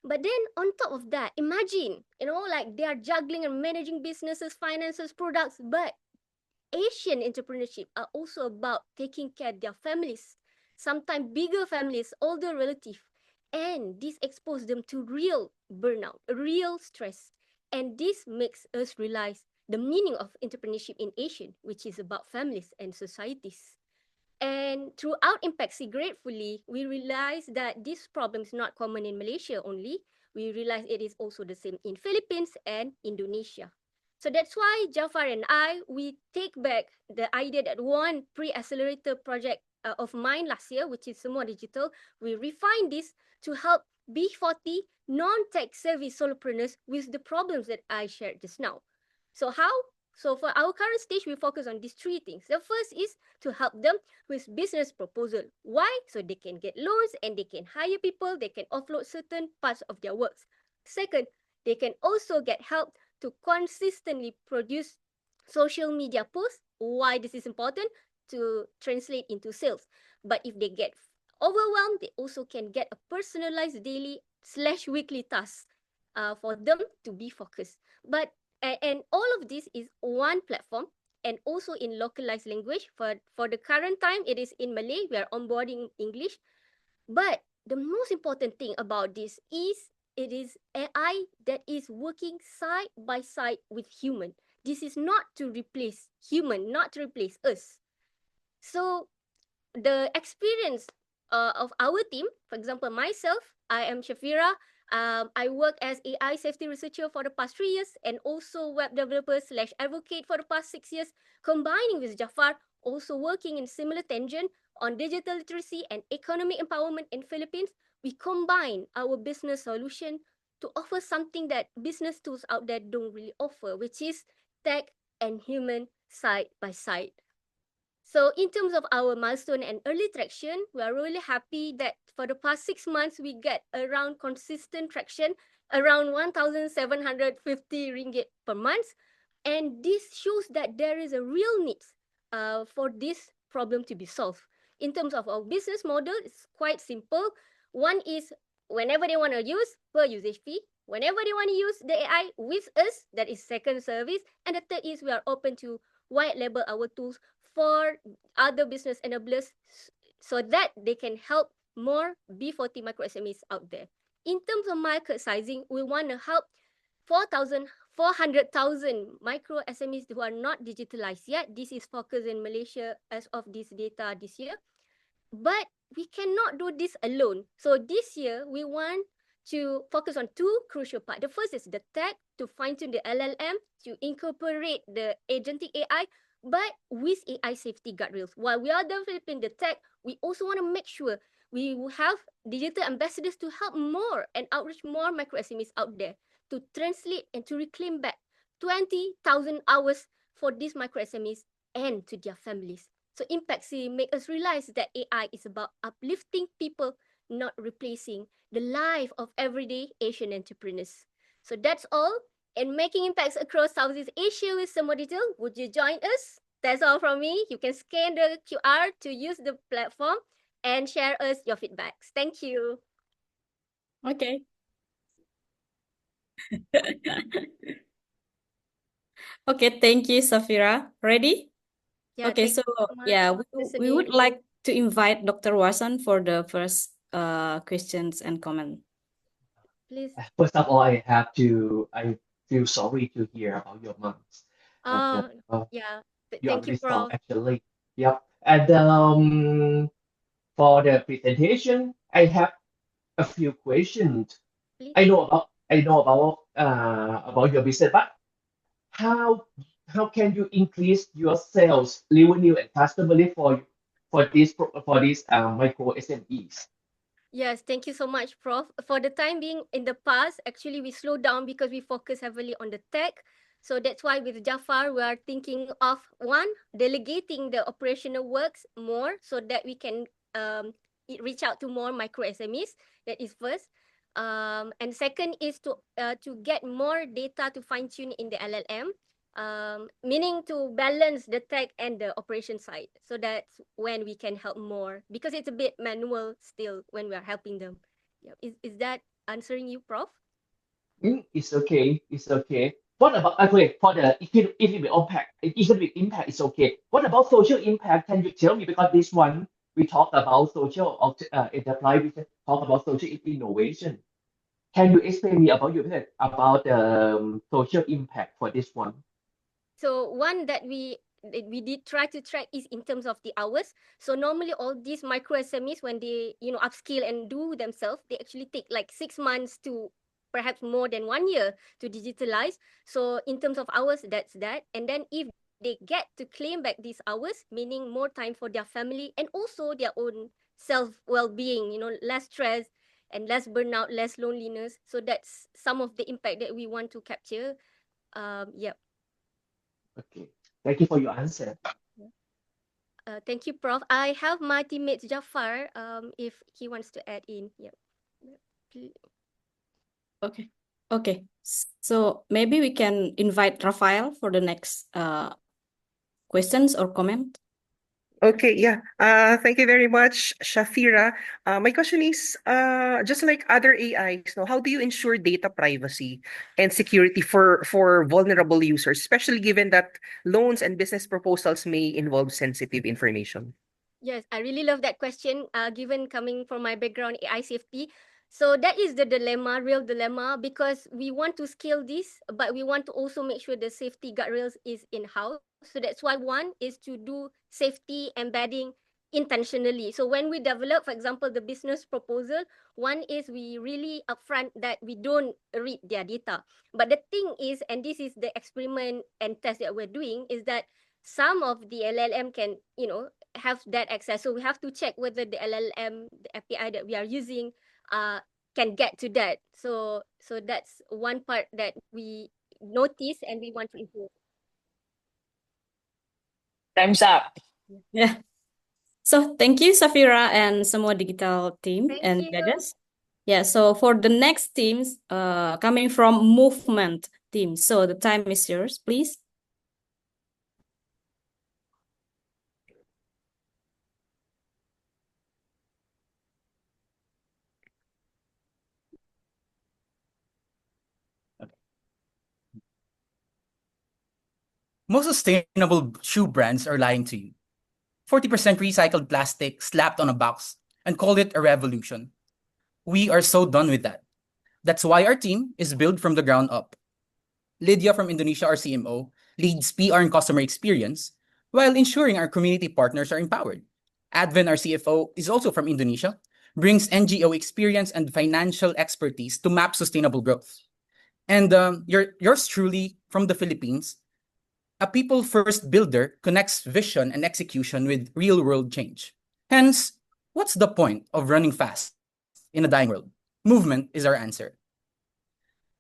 But then on top of that, imagine, like they are juggling and managing businesses, finances, products, but Asian entrepreneurship are also about taking care of their families, sometimes bigger families, older relatives, and this exposes them to real burnout, real stress. And this makes us realize the meaning of entrepreneurship in Asian, which is about families and societies. And throughout ImpactSEA, gratefully, we realize that this problem is not common in Malaysia only. We realize it is also the same in Philippines and Indonesia. So that's why Jafar and I, we take back the idea that one pre-accelerator project of mine last year, which is Semua Digital, we refine this to help B40 non-tech savvy solopreneurs with the problems that I shared just now. So how? So for our current stage, we focus on these 3 things. The first is to help them with business proposal. Why? So they can get loans and they can hire people, they can offload certain parts of their works. Second, they can also get help to consistently produce social media posts why this is important to translate into sales. But if they get overwhelmed, they also can get a personalized daily/weekly task for them to be focused. But and all of this is one platform and also in localized language. For the current time, it is in Malay. We are onboarding English. But the most important thing about this is it is AI that is working side by side with human. This is not to replace human, not to replace us. So the experience of our team, for example, myself, I am Shafira. I work as AI safety researcher for the past 3 years and also web developer/advocate for the past 6 years, combining with Jafar, also working in similar tangent on digital literacy and economic empowerment in Philippines. We combine our business solution to offer something that business tools out there don't really offer, which is tech and human side by side. So in terms of our milestone and early traction, we are really happy that for the past 6 months, we get around consistent traction, around 1,750 ringgit per month. And this shows that there is a real need for this problem to be solved. In terms of our business model, it's quite simple. One is whenever they want to use, per usage fee. Whenever they want to use the AI with us, that is second service. And the third is we are open to white label our tools for other business enablers so that they can help more B40 micro SMEs out there. In terms of market sizing, we want to help 400,000 micro SMEs who are not digitalized yet. This is focused in Malaysia as of this data this year. But we cannot do this alone. So this year, we want to focus on two crucial parts. The first is the tech to fine-tune the LLM to incorporate the agentic AI, but with AI safety guardrails. While we are developing the tech, we also want to make sure we will have digital ambassadors to help more and outreach more micro SMEs out there to translate and to reclaim back 20,000 hours for these micro SMEs and to their families. So ImpactSEA make us realize that AI is about uplifting people, not replacing the life of everyday Asian entrepreneurs. So that's all. And making impacts across Southeast Asia with some more detail. Would you join us? That's all from me. You can scan the QR to use the platform and share us your feedbacks. Thank you. Okay. Okay, thank you, Safira. Ready? Yeah, Okay, thank so you so much yeah, for we would listening. like to invite Dr. Wasan for the first questions and comment. Please. First of all, I feel sorry to hear about your mom's. But, Yeah. you are Thank you, really strong, Prof. actually. Yep. And for the presentation, I have a few questions. Please. I know about your business, but how can you increase your sales revenue and customer list for these micro SMEs? Yes, thank you so much, Prof. For the time being, in the past, actually, we slowed down because we focus heavily on the tech. So that's why with Jafar, we are thinking of one, delegating the operational works more so that we can reach out to more micro SMEs. That is first. And second is to get more data to fine tune in the LLM. Meaning to balance the tech and the operation side. So that's when we can help more because it's a bit manual still when we are helping them. Yeah. Is that answering you, Prof? It's okay. It's okay. What about okay for the economic impact is okay. What about social impact? Can you tell me because this one we talk about social enterprise. We can talk about social innovation. Can you explain me about your business about the social impact for this one? So one that we did try to track is in terms of the hours. So normally all these micro SMEs when they upskill and do themselves, they actually take like 6 months to perhaps more than 1 year to digitalize. So in terms of hours, that's that. And then if they get to claim back these hours, meaning more time for their family and also their own self well-being, less stress and less burnout, less loneliness. So that's some of the impact that we want to capture. Yeah. Okay. Thank you for your answer. Thank you, Prof. I have my teammate Jafar. If he wants to add in, yeah. Okay. Okay. So maybe we can invite Rafael for the next questions or comment? Okay, yeah. Thank you very much, Shafira. My question is, just like other AIs, no, how do you ensure data privacy and security for vulnerable users, especially given that loans and business proposals may involve sensitive information? Yes, I really love that question, given coming from my background, AI safety. So that is the dilemma, real dilemma, because we want to scale this, but we want to also make sure the safety guardrails is in-house. So that's why one is to do safety embedding intentionally. So when we develop, for example, the business proposal, one is we really upfront that we don't read their data. But the thing is, and this is the experiment and test that we're doing, is that some of the LLM can, have that access. So we have to check whether the LLM, the API that we are using, can get to that. So that's one part that we notice and we want to improve. Time's up. Yeah. So thank you, Safira and semua digital team Thank and you. judges. Yeah, so for the next teams, coming from movement team. So the time is yours, please. Most sustainable shoe brands are lying to you. 40% recycled plastic slapped on a box and called it a revolution. We are so done with that. That's why our team is built from the ground up. Lydia from Indonesia, our CMO, leads PR and customer experience while ensuring our community partners are empowered. Advin, our CFO, is also from Indonesia, brings NGO experience and financial expertise to map sustainable growth. And yours truly from the Philippines, a people-first builder connects vision and execution with real-world change. Hence, what's the point of running fast in a dying world? Movement is our answer.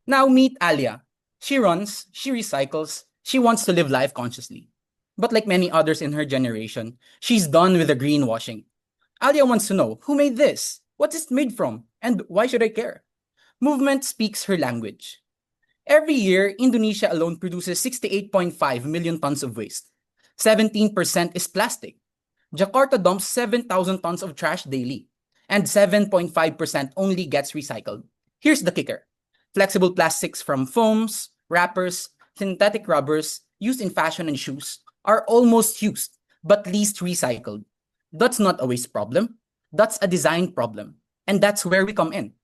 Now meet Alia. She runs, she recycles, she wants to live life consciously. But like many others in her generation, she's done with the greenwashing. Alia wants to know, who made this? What's it made from? And why should I care? Movement speaks her language. Every year, Indonesia alone produces 68.5 million tons of waste. 17% is plastic. Jakarta dumps 7,000 tons of trash daily, and 7.5% only gets recycled. Here's the kicker. Flexible plastics from foams, wrappers, synthetic rubbers used in fashion and shoes are almost used, but least recycled. That's not a waste problem. That's a design problem. And that's where we come in.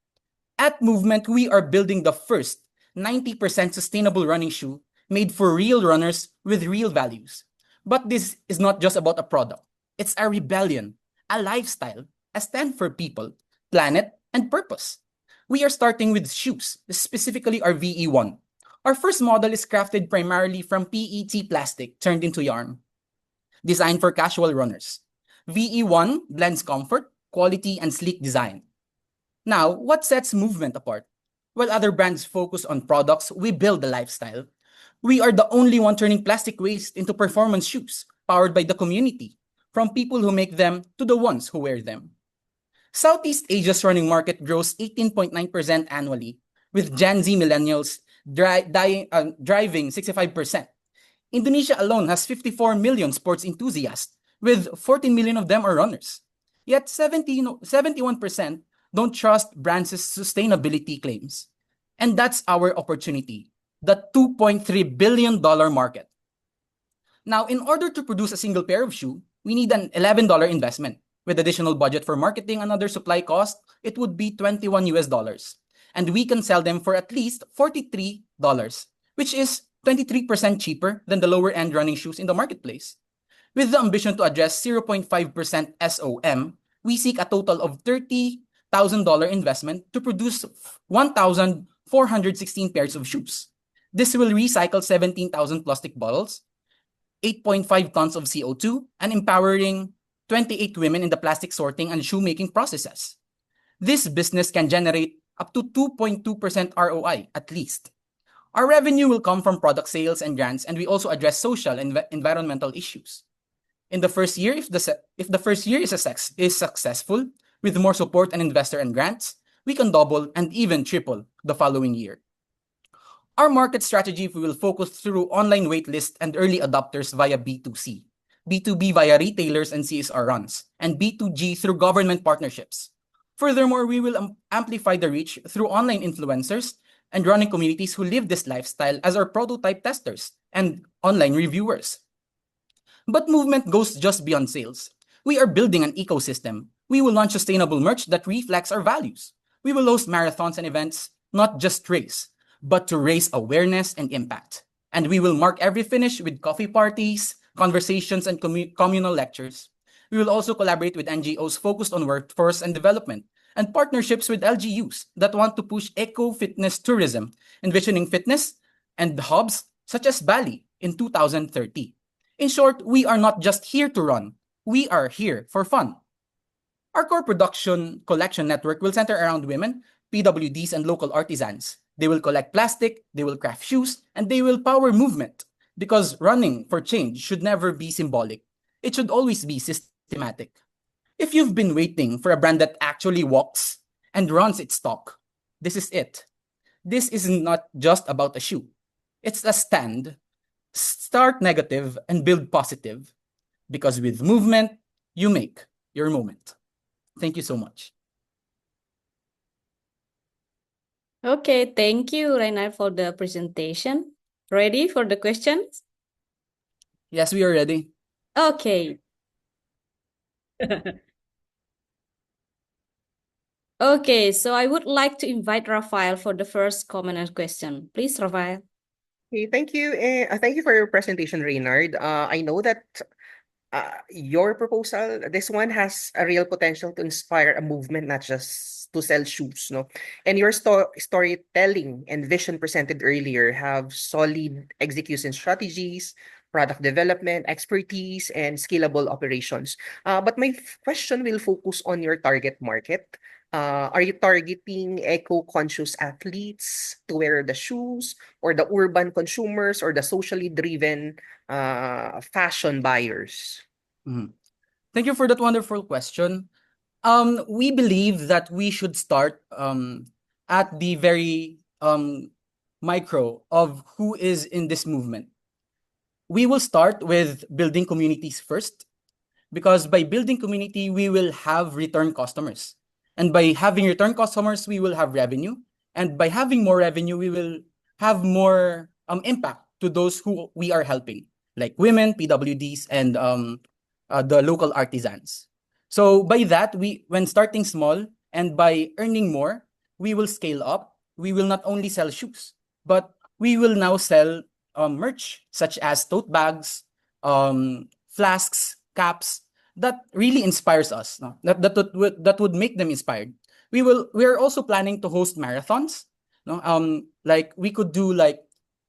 At Movement, we are building the first 90% sustainable running shoe made for real runners with real values. But this is not just about a product. It's a rebellion, a lifestyle, a stand for people, planet, and purpose. We are starting with shoes, specifically our VE1. Our first model is crafted primarily from PET plastic turned into yarn, designed for casual runners. VE1 blends comfort, quality, and sleek design. Now, what sets Movement apart? While other brands focus on products, we build a lifestyle. We are the only one turning plastic waste into performance shoes, powered by the community, from people who make them to the ones who wear them. Southeast Asia's running market grows 18.9% annually, with Gen Z millennials driving 65%. Indonesia alone has 54 million sports enthusiasts, with 14 million of them are runners. Yet 71% don't trust brands' sustainability claims. And that's our opportunity, the $2.3 billion market. Now, in order to produce a single pair of shoe, we need an $11 investment. With additional budget for marketing and other supply costs, it would be $21 US. And we can sell them for at least $43, which is 23% cheaper than the lower-end running shoes in the marketplace. With the ambition to address 0.5% SOM, we seek a total of $30,000 investment to produce 1,416 pairs of shoes. This will recycle 17,000 plastic bottles, 8.5 tons of CO2, and empowering 28 women in the plastic sorting and shoemaking processes. This business can generate up to 2.2% ROI at least. Our revenue will come from product sales and grants, and we also address social and environmental issues. In the first year, if the first year is successful, with more support and investor and grants, we can double and even triple the following year. Our market strategy will focus through online waitlist and early adopters via B2C, B2B via retailers and CSR runs, and B2G through government partnerships. Furthermore, we will amplify the reach through online influencers and running communities who live this lifestyle as our prototype testers and online reviewers. But movement goes just beyond sales. We are building an ecosystem. We will launch sustainable merch that reflects our values. We will host marathons and events, not just race, but to raise awareness and impact. And we will mark every finish with coffee parties, conversations, and communal lectures. We will also collaborate with NGOs focused on workforce and development, and partnerships with LGUs that want to push eco-fitness tourism, envisioning fitness and hubs such as Bali in 2030. In short, we are not just here to run, we are here for fun. Our core production collection network will center around women, PWDs, and local artisans. They will collect plastic, they will craft shoes, and they will power movement. Because running for change should never be symbolic. It should always be systematic. If you've been waiting for a brand that actually walks and runs its talk, this is it. This is not just about a shoe. It's a stand. Start negative and build positive. Because with movement, you make your moment. Thank you so much. Okay, thank you, Reynard, for the presentation. Ready for the questions? Yes, we are ready. Okay. Okay, so I would like to invite Rafael for the first comment and question. Please, Rafael. Okay, thank you. Thank you for your presentation, Reynard. I know that your proposal, this one has a real potential to inspire a movement, not just to sell shoes, no? And your storytelling and vision presented earlier have solid execution strategies, product development, expertise, and scalable operations. But my question will focus on your target market. Are you targeting eco-conscious athletes to wear the shoes, or the urban consumers, or the socially driven fashion buyers? Thank you for that wonderful question. We believe that we should start at the very micro of who is in this movement. We will start with building communities first, because by building community, we will have return customers. And by having return customers, we will have revenue. And by having more revenue, we will have more impact to those who we are helping, like women, PWDs, and the local artisans. So by that, when starting small and by earning more, we will scale up. We will not only sell shoes, but we will now sell merch such as tote bags, flasks, caps, that really inspires us. No? That would make them inspired. We are also planning to host marathons. No? Like we could do like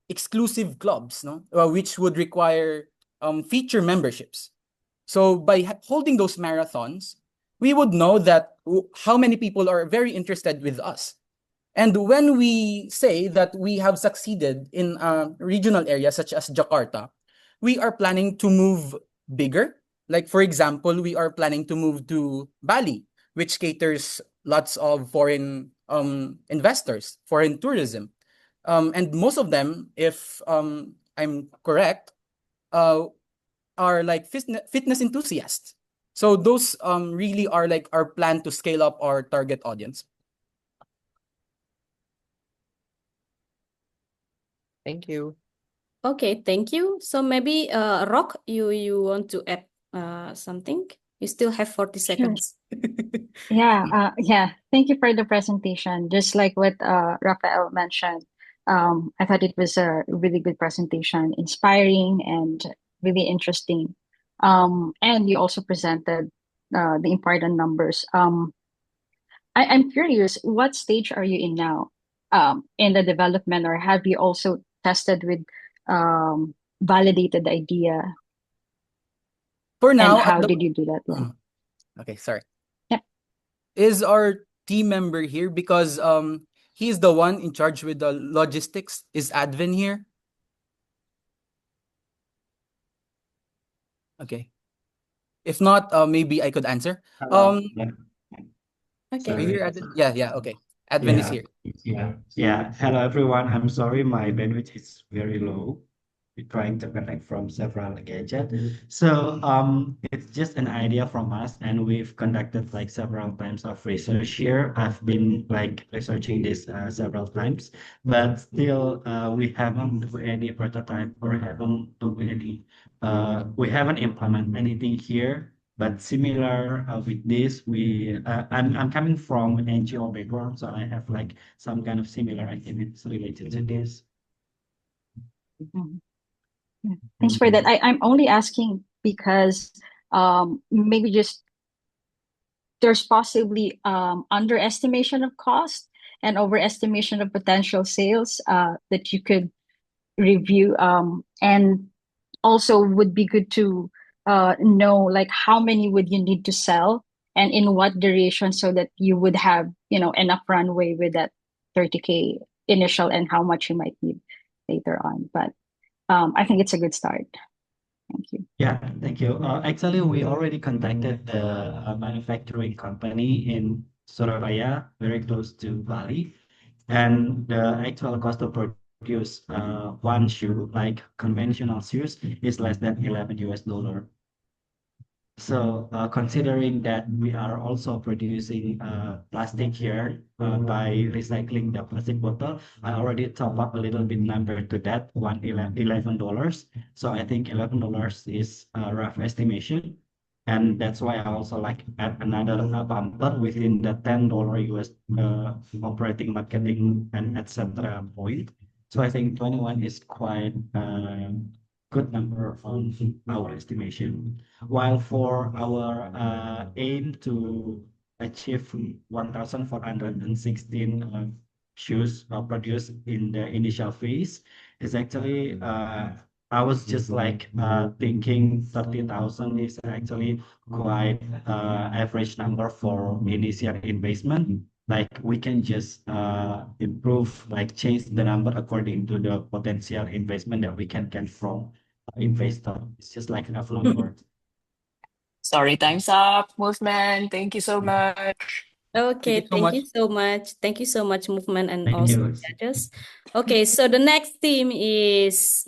exclusive clubs, no? Which would require feature memberships. So by holding those marathons, we would know that how many people are very interested with us. And when we say that we have succeeded in a regional area such as Jakarta, we are planning to move bigger. Like, for example, we are planning to move to Bali, which caters lots of foreign investors, foreign tourism. And most of them, if I'm correct, are like fitness enthusiasts. So those really are like our plan to scale up our target audience. Thank you. Okay, thank you. So maybe Rock, you want to add something? You still have 40 seconds. Yeah, Thank you for the presentation. Just like what Rafael mentioned, I thought it was a really good presentation, inspiring and really interesting. And you also presented the important numbers. I'm curious, what stage are you in now in the development, or have you also tested with validated idea? For now, and how did you do that? Yeah. Okay, sorry. Yeah. Is our team member here? Because he's the one in charge with the logistics. Is Advin here? Okay. If not, maybe I could answer. Okay. Are you here, Advin? Yeah, okay. Edwin is here. Yeah. Hello, everyone. I'm sorry, my bandwidth is very low. We're trying to connect from several gadgets. So it's just an idea from us, and we've conducted like several times of research here. I've been like researching this several times, but still we haven't do any prototype or haven't do any we haven't implemented anything here. But similar with this, I'm coming from an NGO background, so I have like some kind of similar activities related to this. Mhm. Yeah. Thanks for that. I'm only asking because maybe just there's possibly underestimation of cost and overestimation of potential sales that you could review, and also would be good to know like how many would you need to sell and in what duration so that you would have enough runway with that 30K initial and how much you might need later on. But I think it's a good start. Thank you. Yeah, thank you. Actually, we already contacted the manufacturing company in Surabaya, very close to Bali, and the actual cost to produce one shoe, like conventional shoes, is less than 11 US dollar. So considering that we are also producing plastic here by recycling the plastic bottle, I already top up a little bit number to that, $11. So I think $11 is a rough estimation. And that's why I also like add another bumper within the $10 US operating marketing and etc. point. So I think 21 is quite good number on our estimation. While for our aim to achieve 1,416 shoes produced in the initial phase is actually I was just like thinking 30,000 is actually quite average number for initial investment. Like we can just improve, like change the number according to the potential investment that we can get from investor. It's just like a number. Sorry, time's up, movement. Thank you so much. Okay, Thank you so much. thank you so much. Thank you so much, movement and Thank also you. judges. Okay, so the next team is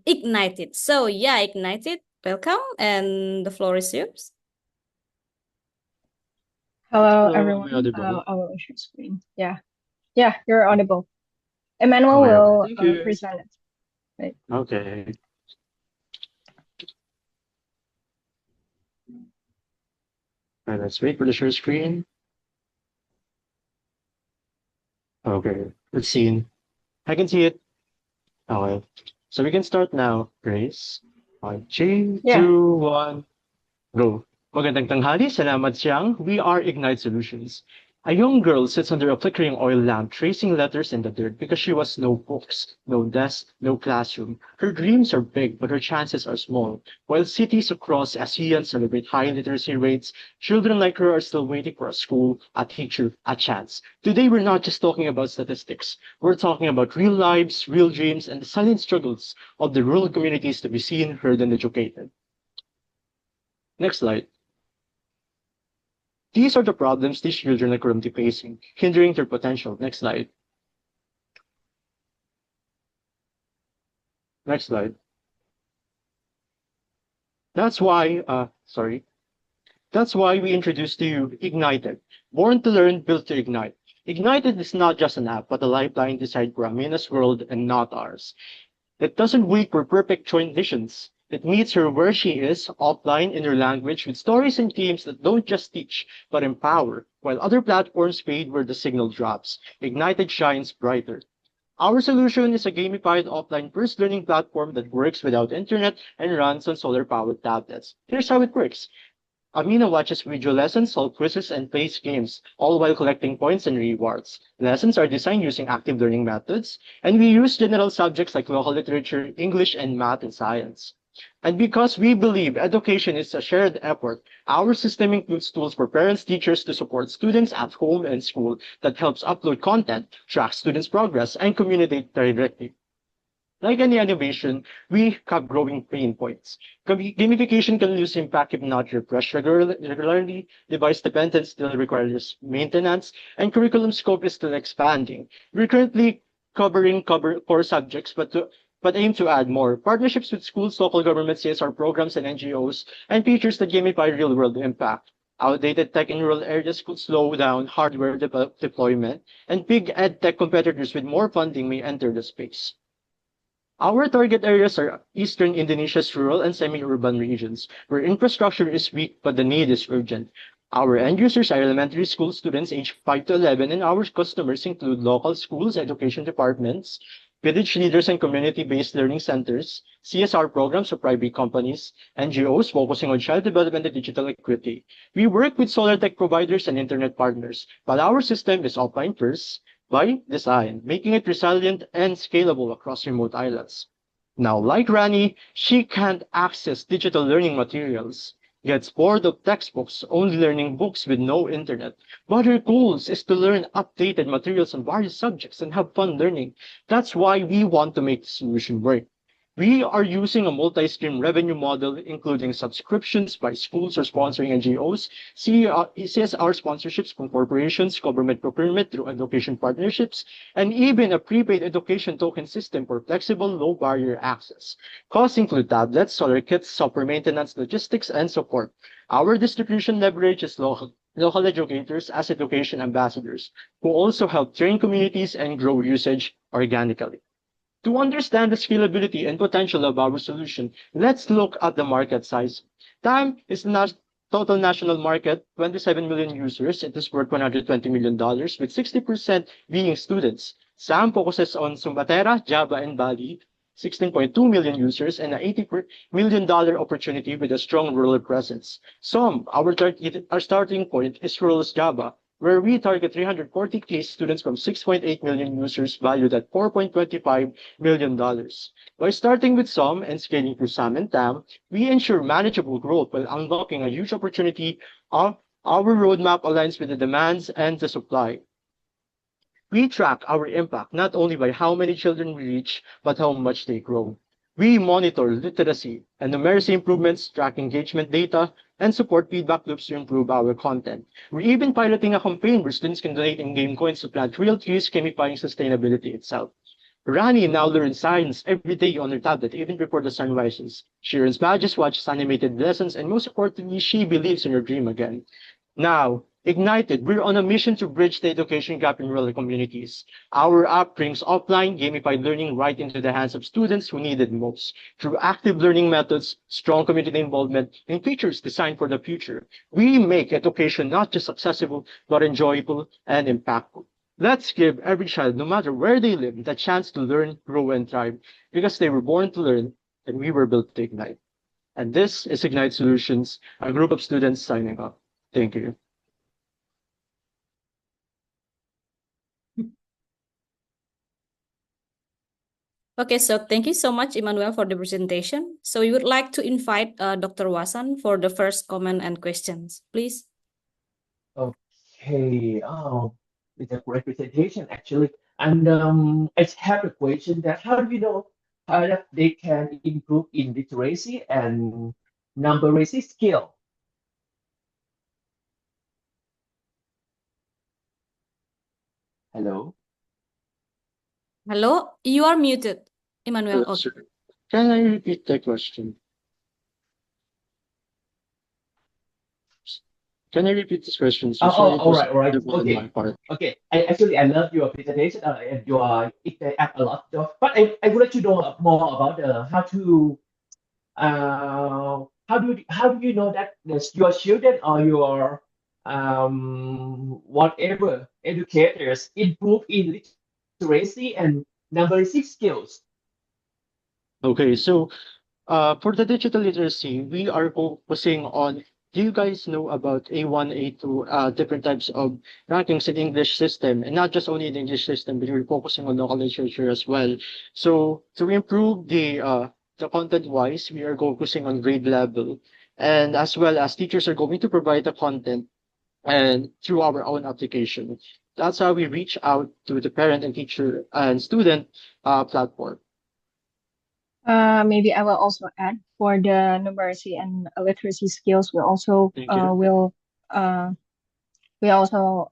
Ignited. So yeah, Ignited, welcome, and the floor is yours. Hello, Hello, am I everyone. audible? I will share screen. Yeah, you're audible. Emmanuel Okay, okay. will Thank you. present it. Right. Okay. Right, let's wait for the share screen. Okay, let's see. I can see it. Okay. So we can start now, Grace. On 3, Yeah. 2, 1, go. Magandang tanghali, salamat siyang. We are Ignite Solutions. A young girl sits under a flickering oil lamp, tracing letters in the dirt because she was no books, no desk, no classroom. Her dreams are big, but her chances are small. While cities across ASEAN celebrate high literacy rates, children like her are still waiting for a school, a teacher, a chance. Today, we're not just talking about statistics. We're talking about real lives, real dreams, and the silent struggles of the rural communities to be seen, heard, and educated. Next slide. These are the problems these children are currently facing, hindering their potential. Next slide. Next slide. That's why we introduced to you Ignited. Born to learn, built to ignite. Ignited is not just an app, but a lifeline designed for Amina's world and not ours. It doesn't wait for perfect joint visions. It meets her where she is, offline in her language, with stories and themes that don't just teach, but empower. While other platforms fade where the signal drops, Ignited shines brighter. Our solution is a gamified offline first learning platform that works without internet and runs on solar-powered tablets. Here's how it works. Amina watches video lessons, solve quizzes, and plays games, all while collecting points and rewards. Lessons are designed using active learning methods, and we use general subjects like local literature, English, and math and science. And because we believe education is a shared effort, our system includes tools for parents, teachers to support students at home and school that helps upload content, track students' progress, and communicate directly. Like any innovation, we have growing pain points. Gamification can lose impact if not refreshed regularly. Device dependence still requires maintenance, and curriculum scope is still expanding. We're currently covering core subjects, but aim to add more. Partnerships with schools, local governments, CSR programs, and NGOs, and features that gamify real-world impact. Outdated tech in rural areas could slow down hardware deployment, and big ed tech competitors with more funding may enter the space. Our target areas are eastern Indonesia's rural and semi-urban regions, where infrastructure is weak but the need is urgent. Our end users are elementary school students aged 5 to 11, and our customers include local schools, education departments, village leaders and community-based learning centers, CSR programs of private companies, NGOs focusing on child development and digital equity. We work with solar tech providers and internet partners, but our system is offline first, by design, making it resilient and scalable across remote islands. Now, like Rani, she can't access digital learning materials, gets bored of textbooks, only learning books with no internet. But her goal is to learn updated materials on various subjects and have fun learning. That's why we want to make the solution work. We are using a multi-stream revenue model, including subscriptions by schools or sponsoring NGOs, CSR sponsorships from corporations, government procurement through education partnerships, and even a prepaid education token system for flexible, low-barrier access. Costs include tablets, solar kits, software maintenance, logistics, and support. Our distribution leverage is local educators as education ambassadors, who also help train communities and grow usage organically. To understand the scalability and potential of our solution, let's look at the market size. TAM is the total national market, 27 million users. It is worth $120 million, with 60% being students. SAM focuses on Sumbathera, Java, and Bali, 16.2 million users, and an $80 million opportunity with a strong rural presence. Our starting point is rural Java, where we target 340K students from 6.8 million users valued at $4.25 million. By starting with SOM and scaling through SAM and TAM, we ensure manageable growth while unlocking a huge opportunity. Our roadmap aligns with the demands and the supply. We track our impact not only by how many children we reach, but how much they grow. We monitor literacy and numeracy improvements, track engagement data, and support feedback loops to improve our content. We're even piloting a campaign where students can donate in-game coins to plant real trees, gamifying sustainability itself. Rani now learns science every day on her tablet, even before the sun rises. She earns badges, watches animated lessons, and most importantly, she believes in her dream again. Now, Ignited, we're on a mission to bridge the education gap in rural communities. Our app brings offline, gamified learning right into the hands of students who need it most. Through active learning methods, strong community involvement, and features designed for the future, we make education not just accessible, but enjoyable and impactful. Let's give every child, no matter where they live, the chance to learn, grow, and thrive, because they were born to learn, and we were built to ignite. And this is Ignite Solutions, a group of students signing up. Thank you. Okay, so thank you so much, Emmanuel, for the presentation. So we would like to invite Dr. Wasan for the first comment and questions, please. Okay. It's a great presentation actually. And I have a question that how do you know that they can improve in literacy and numeracy skill? Hello? Hello, you are muted, Emmanuel. Okay. Can I repeat the question? Can I repeat this question? So sorry, all right. on my part. Okay. I love your presentation and your it add a lot of, but I would like to know more about how do you know that your children or your whatever educators improve in literacy and numeracy skills? Okay, so for the digital literacy, we are focusing on. Do you guys know about A1, A2, different types of rankings in English system, and not just only in English system, but we're focusing on local literature as well. So to improve the content wise, we are focusing on grade level, and as well as teachers are going to provide the content and through our own application. That's how we reach out to the parent and teacher and student platform. Maybe I will also add for the numeracy and literacy skills. Thank you. Uh, we also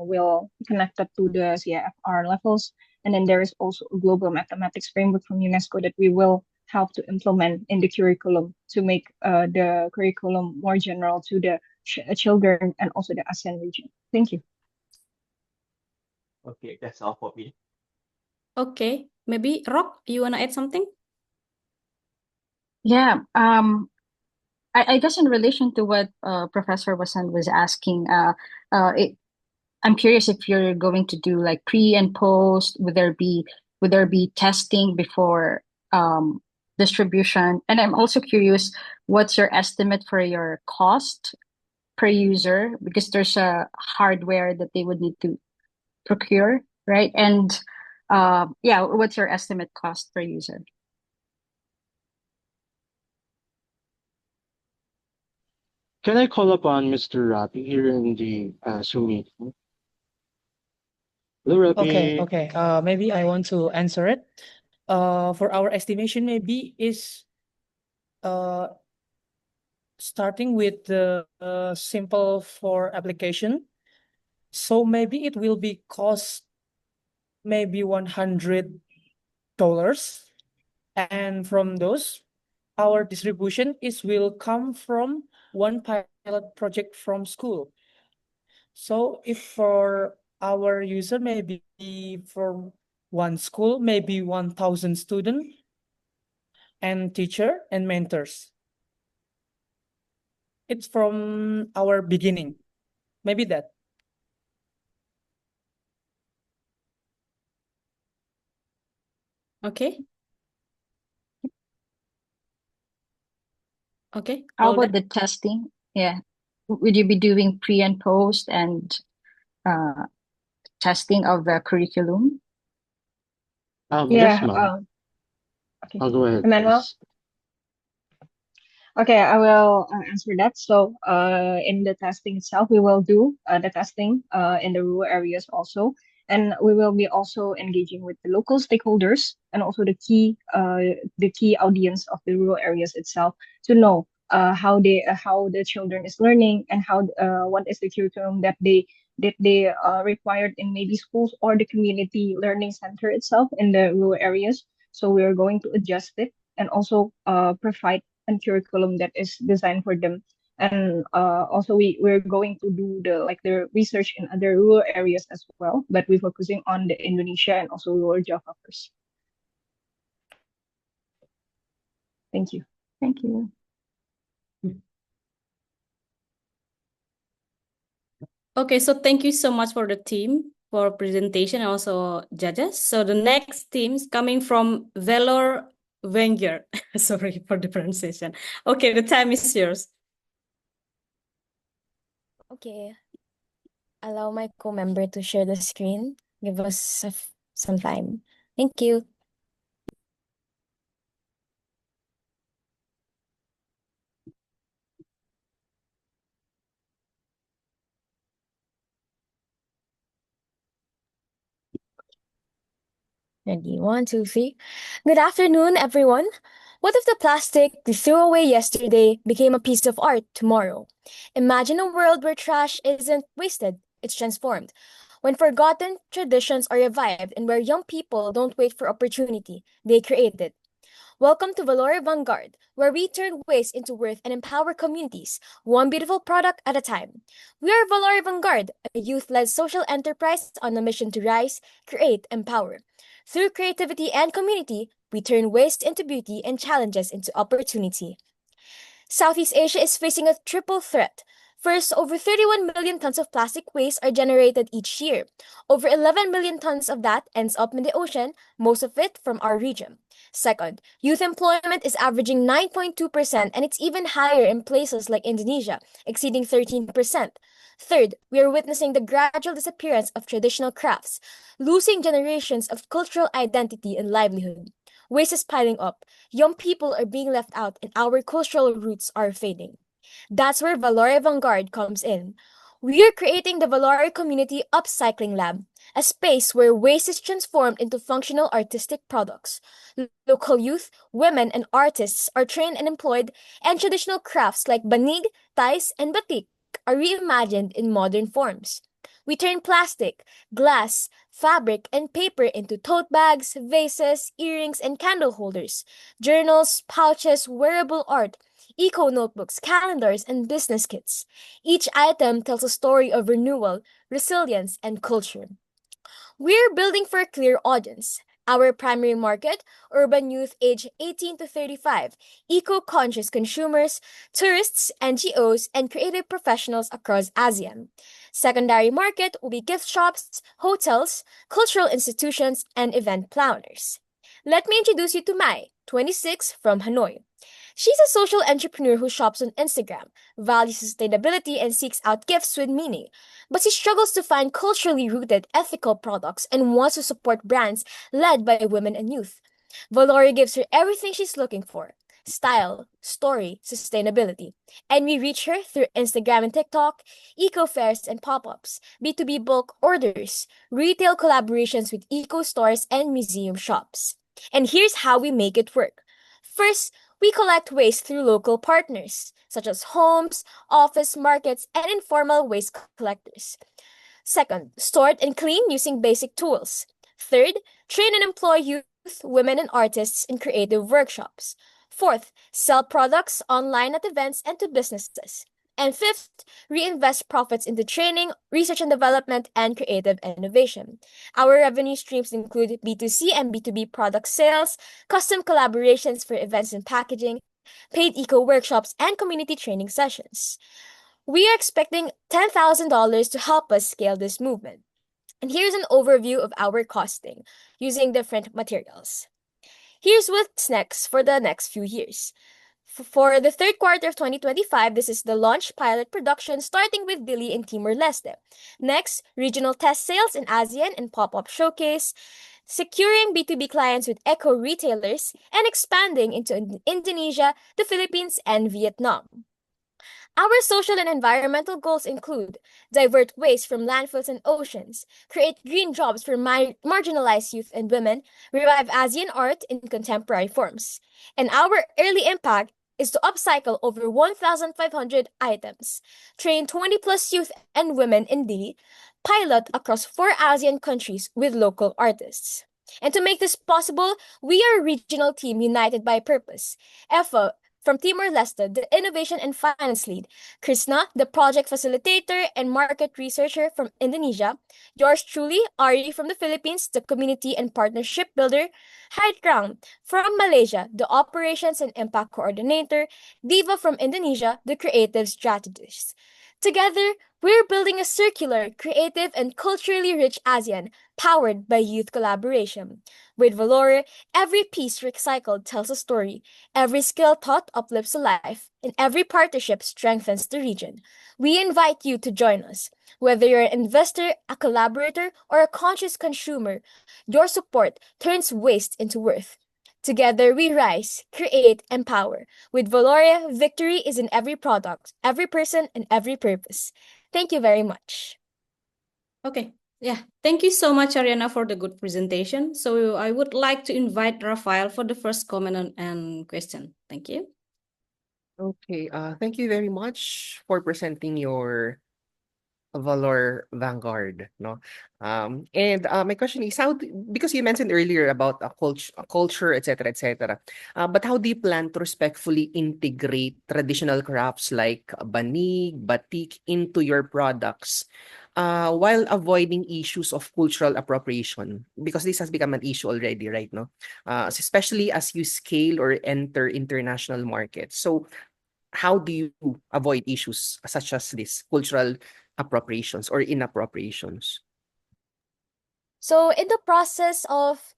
will connect that to the CIFR levels. And then there is also a global mathematics framework from UNESCO that we will help to implement in the curriculum to make the curriculum more general to the children and also the ASEAN region. Thank you. Okay, that's all for me. Okay, maybe Rock, you wanna add something? Yeah. I guess in relation to what Professor Wasan was asking, I'm curious if you're going to do like pre and post. Would there be testing before distribution? And I'm also curious, what's your estimate for your cost per user? Because there's a hardware that they would need to procure, right? And yeah, what's your estimate cost per user? Can I call upon Mr. Rapi here in the Zoom meeting? Hello, Okay, Rapi. okay. Maybe I want to answer it. For our estimation, maybe is uh starting with the simple for application. So maybe it will be cost maybe $100, and from those, our distribution will come from one pilot project from school. So if for our user, maybe for one school, maybe 1,000 students and teacher and mentors. It's from our beginning. Maybe that. Okay. Okay. How Golda? about the testing? Yeah. Would you be doing pre and post and uh, testing of the curriculum? Yes, Yeah. ma'am. Okay. I'll go ahead, Emmanuel? please. Okay, I will answer that. So, in the testing itself, we will do the testing in the rural areas also, and we will be also engaging with the local stakeholders and also the key audience of the rural areas itself to know how the children is learning and how what is the curriculum that they required in maybe schools or the community learning center itself in the rural areas. So we are going to adjust it and also provide and curriculum that is designed for them. And also we're going to do the research in other rural areas as well, but we're focusing on the Indonesia and also rural Java first. Thank you. Thank you. Okay, so thank you so much for the team for presentation and also judges. So the next team is coming from Valor Wenger. Sorry for the pronunciation. Okay, the time is yours. Okay. Allow my co-member to share the screen. Give us some time. Thank you. Ready? One, two, three. Good afternoon, everyone. What if the plastic we threw away yesterday became a piece of art tomorrow? Imagine a world where trash isn't wasted, it's transformed. When forgotten traditions are revived and where young people don't wait for opportunity, they create it. Welcome to Valore Vanguard, where we turn waste into worth and empower communities, one beautiful product at a time. We are Valore Vanguard, a youth-led social enterprise on a mission to rise, create, empower. Through creativity and community, we turn waste into beauty and challenges into opportunity. Southeast Asia is facing a triple threat. First, over 31 million tons of plastic waste are generated each year. Over 11 million tons of that ends up in the ocean, most of it from our region. Second, youth employment is averaging 9.2%, and it's even higher in places like Indonesia, exceeding 13%. Third, we are witnessing the gradual disappearance of traditional crafts, losing generations of cultural identity and livelihood. Waste is piling up. Young people are being left out, and our cultural roots are fading. That's where Valore Vanguard comes in. We are creating the Valori Community Upcycling Lab, a space where waste is transformed into functional artistic products. Local youth, women, and artists are trained and employed, and traditional crafts like banig, tais, and batik are reimagined in modern forms. We turn plastic, glass, fabric, and paper into tote bags, vases, earrings, and candle holders, journals, pouches, wearable art, eco notebooks, calendars, and business kits. Each item tells a story of renewal, resilience, and culture. We're building for a clear audience. Our primary market, urban youth aged 18 to 35, eco-conscious consumers, tourists, NGOs, and creative professionals across ASEAN. Secondary market will be gift shops, hotels, cultural institutions, and event planners. Let me introduce you to Mai, 26, from Hanoi. She's a social entrepreneur who shops on Instagram, values sustainability, and seeks out gifts with meaning. But she struggles to find culturally rooted, ethical products and wants to support brands led by women and youth. Valori gives her everything she's looking for: style, story, sustainability. And we reach her through Instagram and TikTok, eco fairs and pop ups, B2B bulk orders, retail collaborations with eco stores and museum shops. And here's how we make it work. First, we collect waste through local partners, such as homes, office markets, and informal waste collectors. Second, store it and clean using basic tools. Third, train and employ youth, women, and artists in creative workshops. Fourth, sell products online at events and to businesses. And fifth, reinvest profits into training, research and development, and creative innovation. Our revenue streams include B2C and B2B product sales, custom collaborations for events and packaging, paid eco workshops, and community training sessions. We are expecting $10,000 to help us scale this movement. And here's an overview of our costing using different materials. Here's what's next for the next few years. For the third quarter of 2025, this is the launch pilot production starting with Dili in Timor-Leste. Next, regional test sales in ASEAN and pop-up showcase, securing B2B clients with eco retailers, and expanding into Indonesia, the Philippines, and Vietnam. Our social and environmental goals include divert waste from landfills and oceans, create green jobs for marginalized youth and women, revive ASEAN art in contemporary forms. And our early impact is to upcycle over 1,500 items, train 20 plus youth and women in Dili, pilot across 4 ASEAN countries with local artists. And to make this possible, we are a regional team united by purpose. EFA from Timor-Leste, the innovation and finance lead; Krishna, the project facilitator and market researcher from Indonesia; yours truly, Ari from the Philippines, the community and partnership builder; Haitrang from Malaysia, the operations and impact coordinator; Diva from Indonesia, the creative strategist. Together, we're building a circular, creative, and culturally rich ASEAN powered by youth collaboration. With Valore, every piece recycled tells a story, every skill taught uplifts a life, and every partnership strengthens the region. We invite you to join us. Whether you're an investor, a collaborator, or a conscious consumer, your support turns waste into worth. Together we rise, create, empower. With Valore, victory is in every product, every person, and every purpose. Thank you very much. Okay. Yeah, thank you so much, Ariana, for the good presentation. So I would like to invite Rafael for the first comment and question. Thank you. Okay, thank you very much for presenting your Valor Vanguard, no? My question is because you mentioned earlier about culture, etc., but how do you plan to respectfully integrate traditional crafts like banig, batik into your products, while avoiding issues of cultural appropriation? Because this has become an issue already, right? No, especially as you scale or enter international markets. So, how do you avoid issues such as this cultural appropriations or inappropriations? So in the process of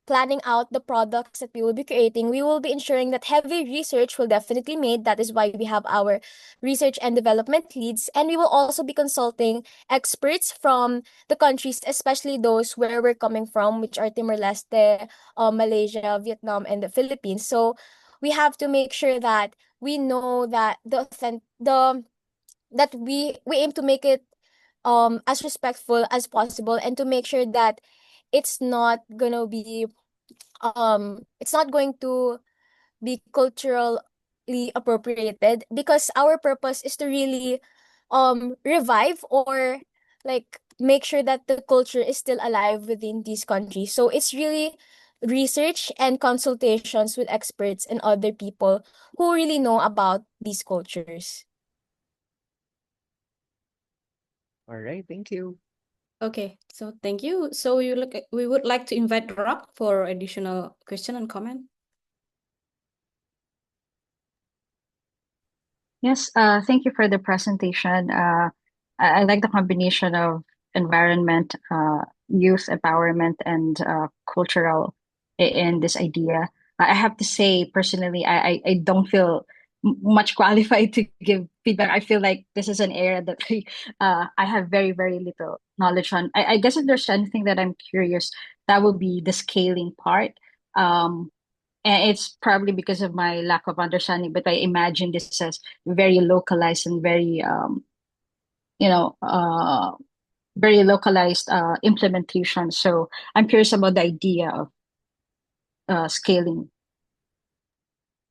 planning out the products that we will be creating, we will be ensuring that heavy research will definitely be made. That is why we have our research and development leads. And we will also be consulting experts from the countries, especially those where we're coming from, which are Timor-Leste, Malaysia, Vietnam, and the Philippines. So we have to make sure that we know that that we aim to make it as respectful as possible, and to make sure that it's not gonna be it's not going to be culturally appropriated, because our purpose is to really revive or like make sure that the culture is still alive within these countries. So it's really research and consultations with experts and other people who really know about these cultures. All right, thank you. Okay, so thank you. So we would like to invite Rock for additional question and comment. Yes, thank you for the presentation. I like the combination of environment, youth empowerment, and cultural in this idea. I have to say, personally, I don't feel much qualified to give feedback. I feel like this is an area that I have very, very little knowledge on. I guess if there's anything that I'm curious, that would be the scaling part. And it's probably because of my lack of understanding, but I imagine this as very localized and very you know very localized implementation. So I'm curious about the idea of scaling.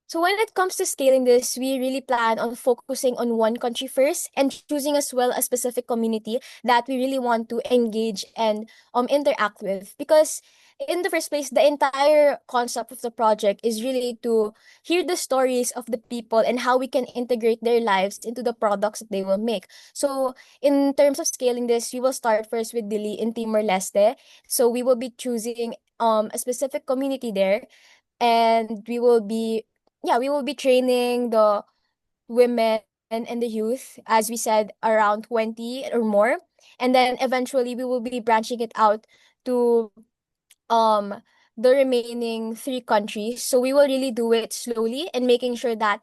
So when it comes to scaling this, we really plan on focusing on one country first and choosing as well a specific community that we really want to engage and interact with. Because in the first place, the entire concept of the project is really to hear the stories of the people and how we can integrate their lives into the products that they will make. So in terms of scaling this, we will start first with Dili in Timor-Leste. So we will be choosing a specific community there, and we will be training the women and the youth, as we said, around 20 or more. And then eventually we will be branching it out to um the remaining three countries. So we will really do it slowly and making sure that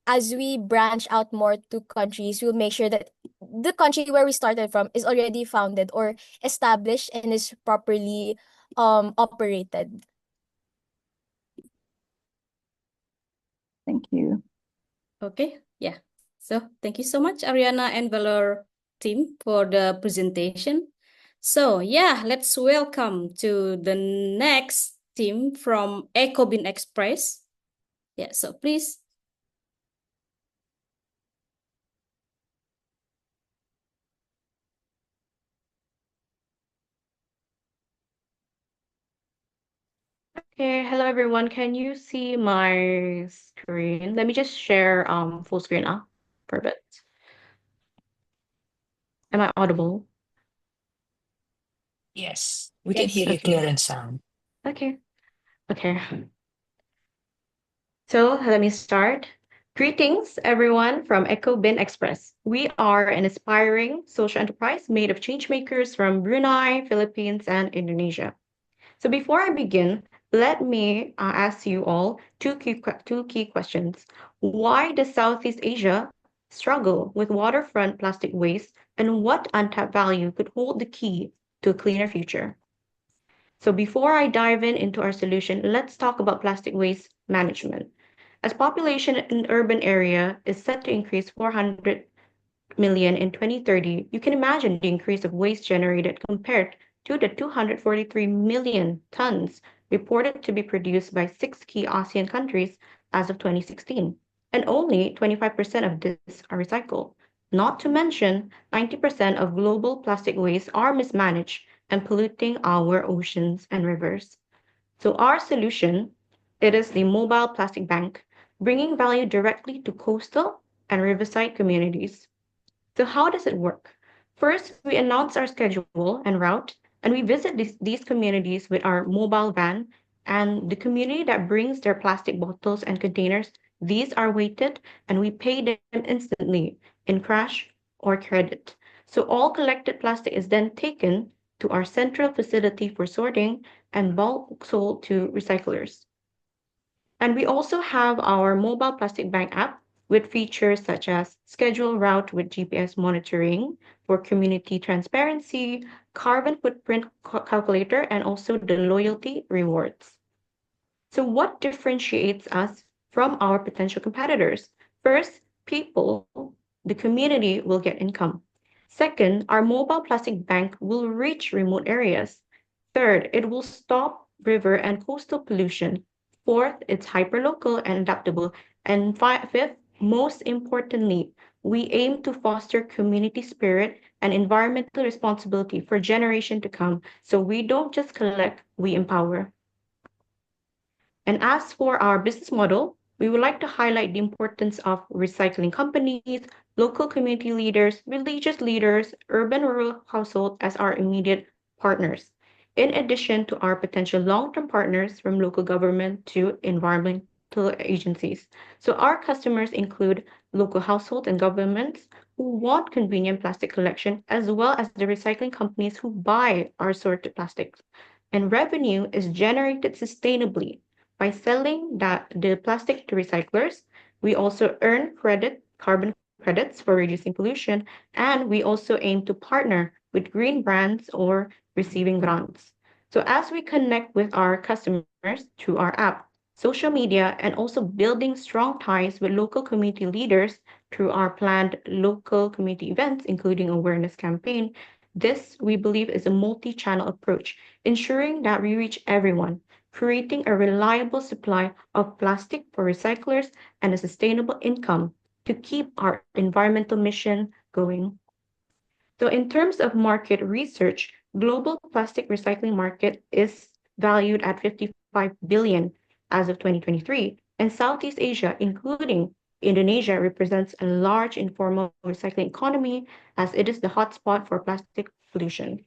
as we branch out more to countries, we'll make sure that the country where we started from is already founded or established and is properly operated. Thank you. Okay, yeah. So thank you so much, Ariana and Valor team, for the presentation. So yeah, let's welcome to the next team from EcoBin Express. Yeah, so please. Okay, hello everyone. Can you see my screen? Let me just share full screen now. Perfect. Am I audible? Yes, we can hear you clear and sound. Okay. Okay. So let me start. Greetings, everyone from Echo Bin Express. We are an aspiring social enterprise made of changemakers from Brunei, Philippines, and Indonesia. So before I begin, let me ask you all two key questions. Why does Southeast Asia struggle with waterfront plastic waste, and what untapped value could hold the key to a cleaner future? So before I dive into our solution, let's talk about plastic waste management. As population in urban area is set to increase 400 million in 2030, you can imagine the increase of waste generated compared to the 243 million tons reported to be produced by 6 key ASEAN countries as of 2016. And only 25% of this are recycled. Not to mention, 90% of global plastic waste are mismanaged and polluting our oceans and rivers. So our solution, it is the mobile plastic bank, bringing value directly to coastal and riverside communities. So how does it work? First, we announce our schedule and route, and we visit these communities with our mobile van, and the community that brings their plastic bottles and containers, these are weighted, and we pay them instantly in cash or credit. So all collected plastic is then taken to our central facility for sorting and bulk sold to recyclers. And we also have our mobile plastic bank app with features such as schedule route with GPS monitoring for community transparency, carbon footprint calculator, and also the loyalty rewards. So what differentiates us from our potential competitors? First, people, the community will get income. Second, our mobile plastic bank will reach remote areas. Third, it will stop river and coastal pollution. Fourth, it's hyperlocal and adaptable. And fifth, most importantly, we aim to foster community spirit and environmental responsibility for generation to come. So we don't just collect, we empower. And as for our business model, we would like to highlight the importance of recycling companies, local community leaders, religious leaders, urban rural household as our immediate partners, in addition to our potential long-term partners from local government to environmental agencies. So our customers include local households and governments who want convenient plastic collection, as well as the recycling companies who buy our sorted plastics. And revenue is generated sustainably by selling the plastic to recyclers. We also earn carbon credits for reducing pollution, and we also aim to partner with green brands or receiving grants. So as we connect with our customers through our app, social media, and also building strong ties with local community leaders through our planned local community events, including awareness campaign, this we believe is a multi-channel approach, ensuring that we reach everyone, creating a reliable supply of plastic for recyclers and a sustainable income to keep our environmental mission going. So in terms of market research, global plastic recycling market is valued at 55 billion as of 2023, and Southeast Asia, including Indonesia, represents a large informal recycling economy as it is the hotspot for plastic pollution.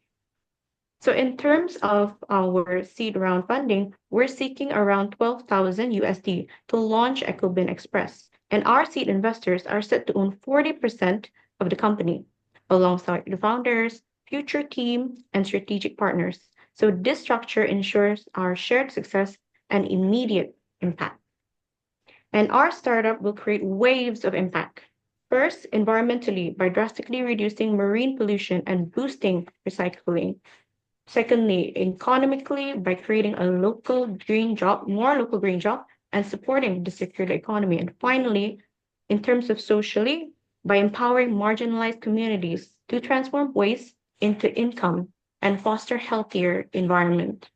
So in terms of our seed round funding, we're seeking around 12,000 USD to launch EcoBin Express. And our seed investors are set to own 40% of the company, alongside the founders, future team, and strategic partners. So this structure ensures our shared success and immediate impact. And our startup will create waves of impact. First, environmentally, by drastically reducing marine pollution and boosting recycling. Secondly, economically, by creating a more local green job, and supporting the circular economy. And finally, in terms of socially, by empowering marginalized communities to transform waste into income and foster healthier environment.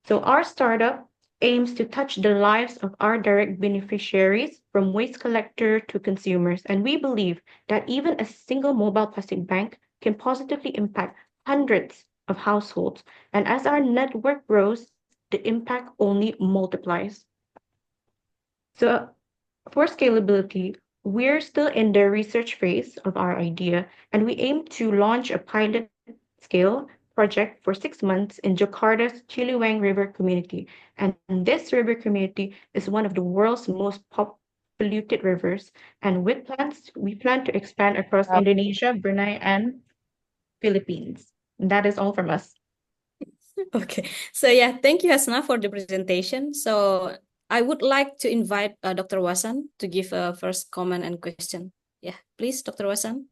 So our startup aims to touch the lives of our direct beneficiaries from waste collector to consumers. And we believe that even a single mobile plastic bank can positively impact hundreds of households. And as our network grows, the impact only multiplies. So for scalability, we're still in the research phase of our idea, and we aim to launch a pilot scale project for 6 months in Jakarta's Ciliwang River community. And this river community is one of the world's most polluted rivers. And with plans, we plan to expand across Indonesia, Brunei, and Philippines. And that is all from us. Okay, so yeah, thank you, Hasna, for the presentation. So I would like to invite Dr. Wasan to give a first comment and question. Yeah, please, Dr. Wasan.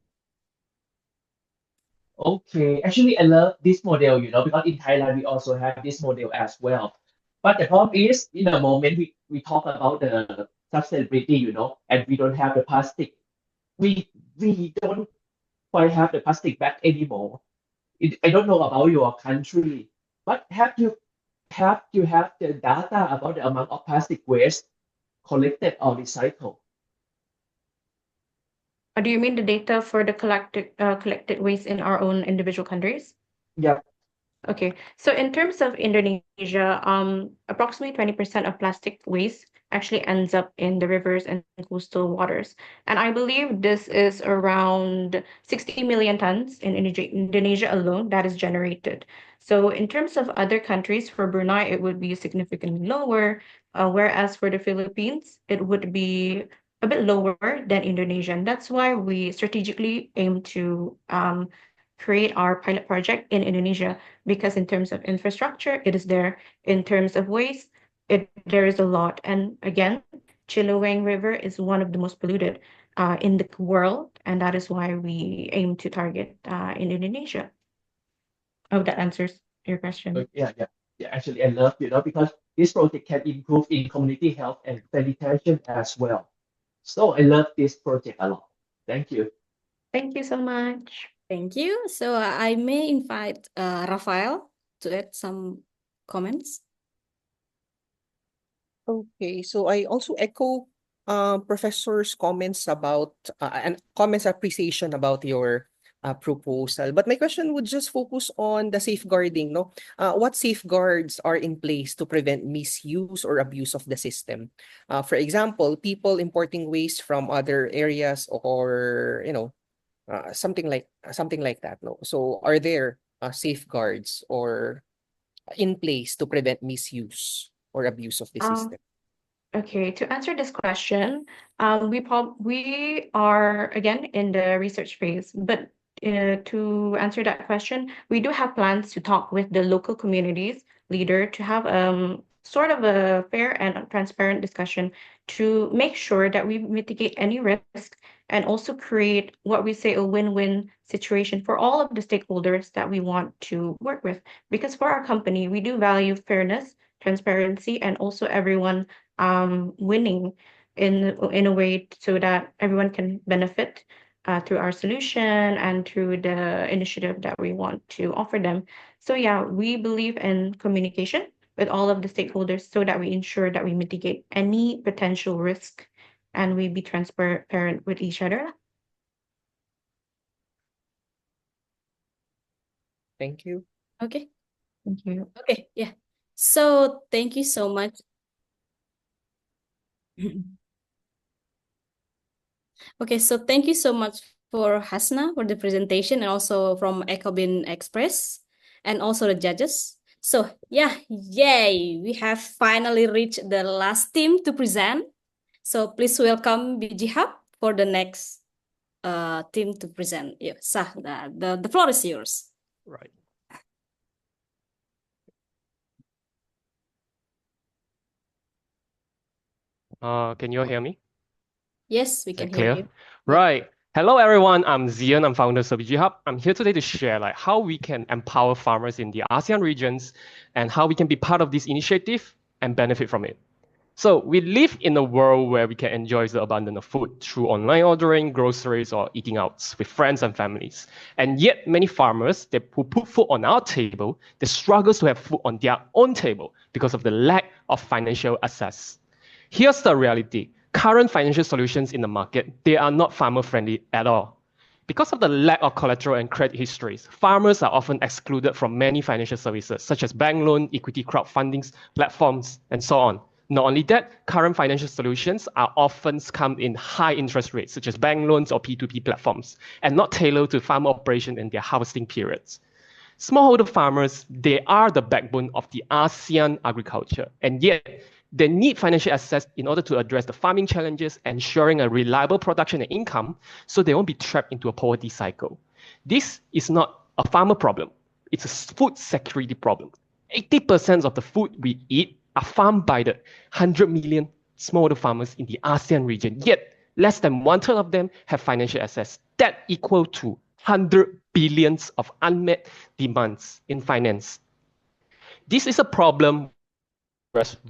Okay, actually, I love this model, because in Thailand we also have this model as well. But the problem is, in the moment we talk about the sustainability, and we don't have the plastic. We don't quite have the plastic bag anymore. I don't know about your country, but have the data about the amount of plastic waste collected or recycled? Do you mean the data for the collected waste in our own individual countries? Yeah. Okay, so in terms of Indonesia, approximately 20% of plastic waste actually ends up in the rivers and coastal waters. And I believe this is around 60 million tons in Indonesia alone that is generated. So in terms of other countries, for Brunei, it would be significantly lower, whereas for the Philippines, it would be a bit lower than Indonesia. And that's why we strategically aim to create our pilot project in Indonesia, because in terms of infrastructure, it is there. In terms of waste, there is a lot. And again, Ciliwang River is one of the most polluted in the world, and that is why we aim to target in Indonesia. I hope that answers your question. Yeah. Actually, I love, because this project can improve in community health and sanitation as well. So I love this project a lot. Thank you. Thank you so much. Thank you. So I may invite Rafael to add some comments. Okay, so I also echo Professor's comments about and comments appreciation about your proposal. But my question would just focus on the safeguarding, no? What safeguards are in place to prevent misuse or abuse of the system? For example, people importing waste from other areas or, something like that, no? So are there safeguards or in place to prevent misuse or abuse of the Um, system? Okay, to answer this question, we are again in the research phase, but to answer that question, we do have plans to talk with the local communities leader to have sort of a fair and transparent discussion to make sure that we mitigate any risk and also create what we say a win-win situation for all of the stakeholders that we want to work with. Because for our company, we do value fairness, transparency, and also everyone winning in a way so that everyone can benefit through our solution and through the initiative that we want to offer them. So yeah, we believe in communication with all of the stakeholders so that we ensure that we mitigate any potential risk and we be transparent with each other. Thank you. Okay. Thank you. Okay, yeah. So thank you so much. Okay, so thank you so much for Hasna for the presentation and also from Ecobin Express and also the judges. So yeah, yay, we have finally reached the last team to present. So please welcome BG Hub for the next team to present. Yeah, Sah, the floor is yours. Right. Can you all hear me? Yes, we Is can that hear clear? you. Right. Hello, everyone. I'm Zian. I'm founder of BG Hub. I'm here today to share how we can empower farmers in the ASEAN regions and how we can be part of this initiative and benefit from it. So we live in a world where we can enjoy the abundance of food through online ordering, groceries, or eating out with friends and families. And yet many farmers who put food on our table, they struggle to have food on their own table because of the lack of financial access. Here's the reality. Current financial solutions in the market, they are not farmer friendly at all. Because of the lack of collateral and credit histories, farmers are often excluded from many financial services, such as bank loan, equity crowdfunding platforms, and so on. Not only that, current financial solutions are often come in high interest rates, such as bank loans or P2P platforms, and not tailored to farmer operation and their harvesting periods. Smallholder farmers, they are the backbone of the ASEAN agriculture, and yet they need financial access in order to address the farming challenges, ensuring a reliable production and income so they won't be trapped into a poverty cycle. This is not a farmer problem, it's a food security problem. 80% of the food we eat are farmed by the 100 million smallholder farmers in the ASEAN region, yet less than 1/3 of them have financial access. That equal to 100 billions of unmet demands in finance. This is a problem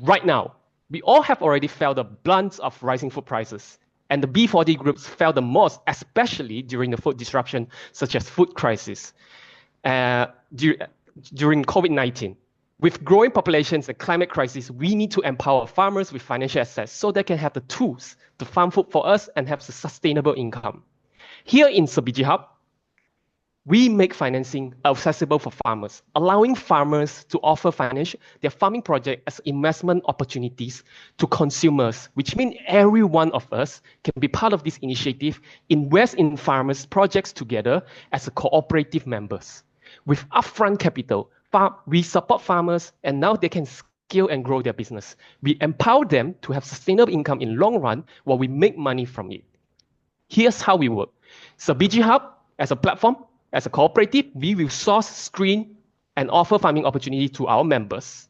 right now. We all have already felt the brunt of rising food prices, and the B40 groups felt the most, especially during the food disruption, such as food crisis during COVID-19. With growing populations and climate crisis, we need to empower farmers with financial access so they can have the tools to farm food for us and have a sustainable income. Here in BG Hub, we make financing accessible for farmers, allowing farmers to offer their farming project as investment opportunities to consumers, which means every one of us can be part of this initiative, invest in farmers' projects together as cooperative members. With upfront capital, we support farmers and now they can scale and grow their business. We empower them to have sustainable income in long run while we make money from it. Here's how we work. So BG Hub, as a platform, as a cooperative, we will source, screen, and offer farming opportunity to our members.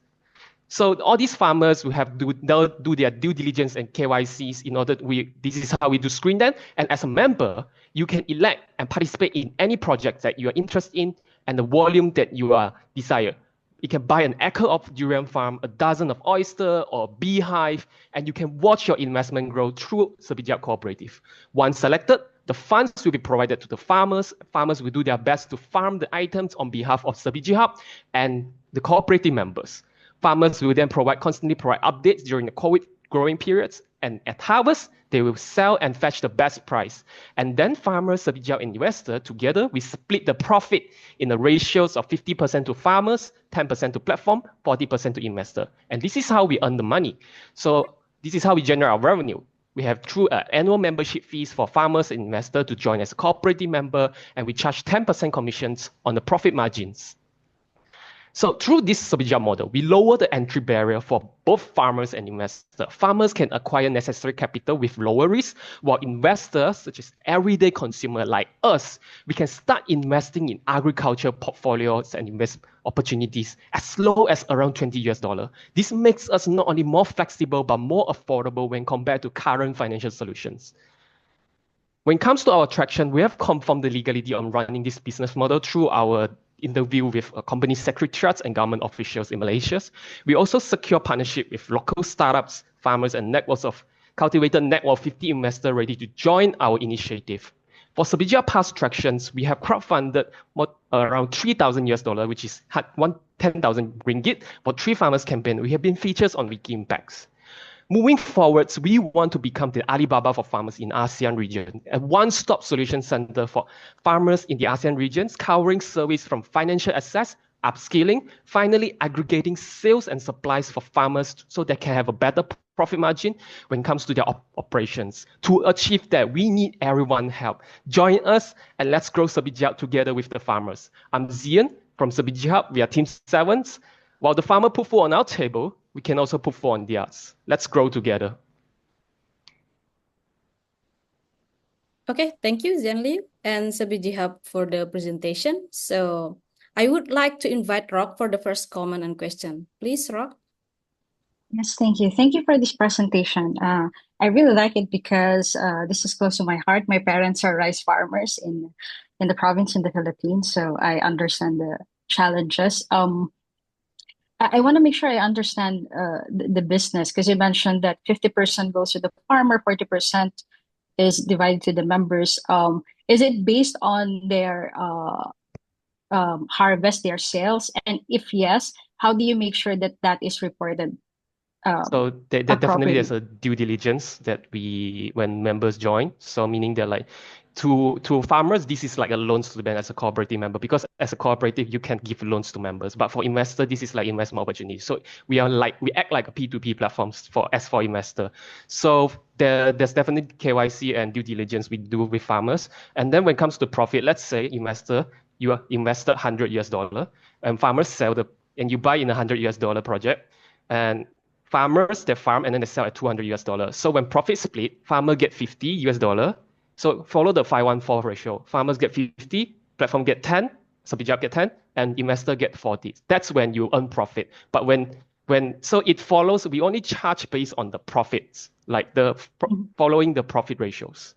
So all these farmers will have to do their due diligence and KYCs in order this is how we do screen them. And as a member, you can elect and participate in any project that you are interested in and the volume that you desire. You can buy an acre of durian farm, a dozen of oyster or beehive, and you can watch your investment grow through BG Hub Cooperative. Once selected, The funds will be provided to the farmers. Farmers will do their best to farm the items on behalf of CBG Hub and the cooperative members. Farmers will then constantly provide updates during the COVID growing periods, and at harvest, they will sell and fetch the best price. And then farmers, CBG Hub, and investor together, we split the profit in the ratios of 50% to farmers, 10% to platform, 40% to investor. And this is how we earn the money. So this is how we generate our revenue. We have through annual membership fees for farmers and investors to join as a cooperative member, and we charge 10% commissions on the profit margins. So through this CBG model, we lower the entry barrier for both farmers and investors. Farmers can acquire necessary capital with lower risk, while investors, such as everyday consumer like us, we can start investing in agriculture portfolios and invest opportunities as low as around $20. This makes us not only more flexible, but more affordable when compared to current financial solutions. When it comes to our traction, we have confirmed the legality on running this business model through our interview with company secretariats and government officials in Malaysia. We also secure partnership with local startups, farmers, and networks of cultivated network 50 investors ready to join our initiative. For CBG past tractions, we have crowdfunded around $3,000, which is 10,000 ringgit for 3 farmers campaign. We have been featured on Wiki Impacts. Moving forwards, we want to become the Alibaba for farmers in ASEAN region, a one-stop solution center for farmers in the ASEAN regions, covering service from financial access, upskilling, finally aggregating sales and supplies for farmers so they can have a better profit margin when it comes to their operations. To achieve that, we need everyone's help. Join us and let's grow CBG Hub together with the farmers. I'm Zian from CBG Hub. We are Team 7. While the farmer put food on our table, we can also put food on theirs. Let's grow together. Okay, thank you, Zianli and CBG Hub for the presentation. So I would like to invite Rock for the first comment and question. Please, Rock. Yes, thank you. Thank you for this presentation. I really like it because this is close to my heart. My parents are rice farmers in the province in the Philippines, so I understand the challenges. I want to make sure I understand the business, because you mentioned that 50% goes to the farmer, 40% is divided to the members. Is it based on their harvest, their sales? And if yes, how do you make sure that that is reported? So there definitely there's a due diligence that when members join. So meaning they're like, to farmers, this is like a loans to them as a cooperative member, because as a cooperative, you can give loans to members. But for investor, this is like investment opportunity. So we act like a P2P platforms for investor. So there's definitely KYC and due diligence we do with farmers. And then when it comes to profit, let's say investor, you are invested $100 and farmers and you buy in $100 project, and farmers, they farm and then they sell at $200. So when profit split, farmer get $50. So follow the 5-1-4 ratio. Farmers get 50, platform get 10, CBG Hub get 10, and investor get 40. That's when you earn profit. But so it follows, we only charge based on the profits, like following the profit ratios.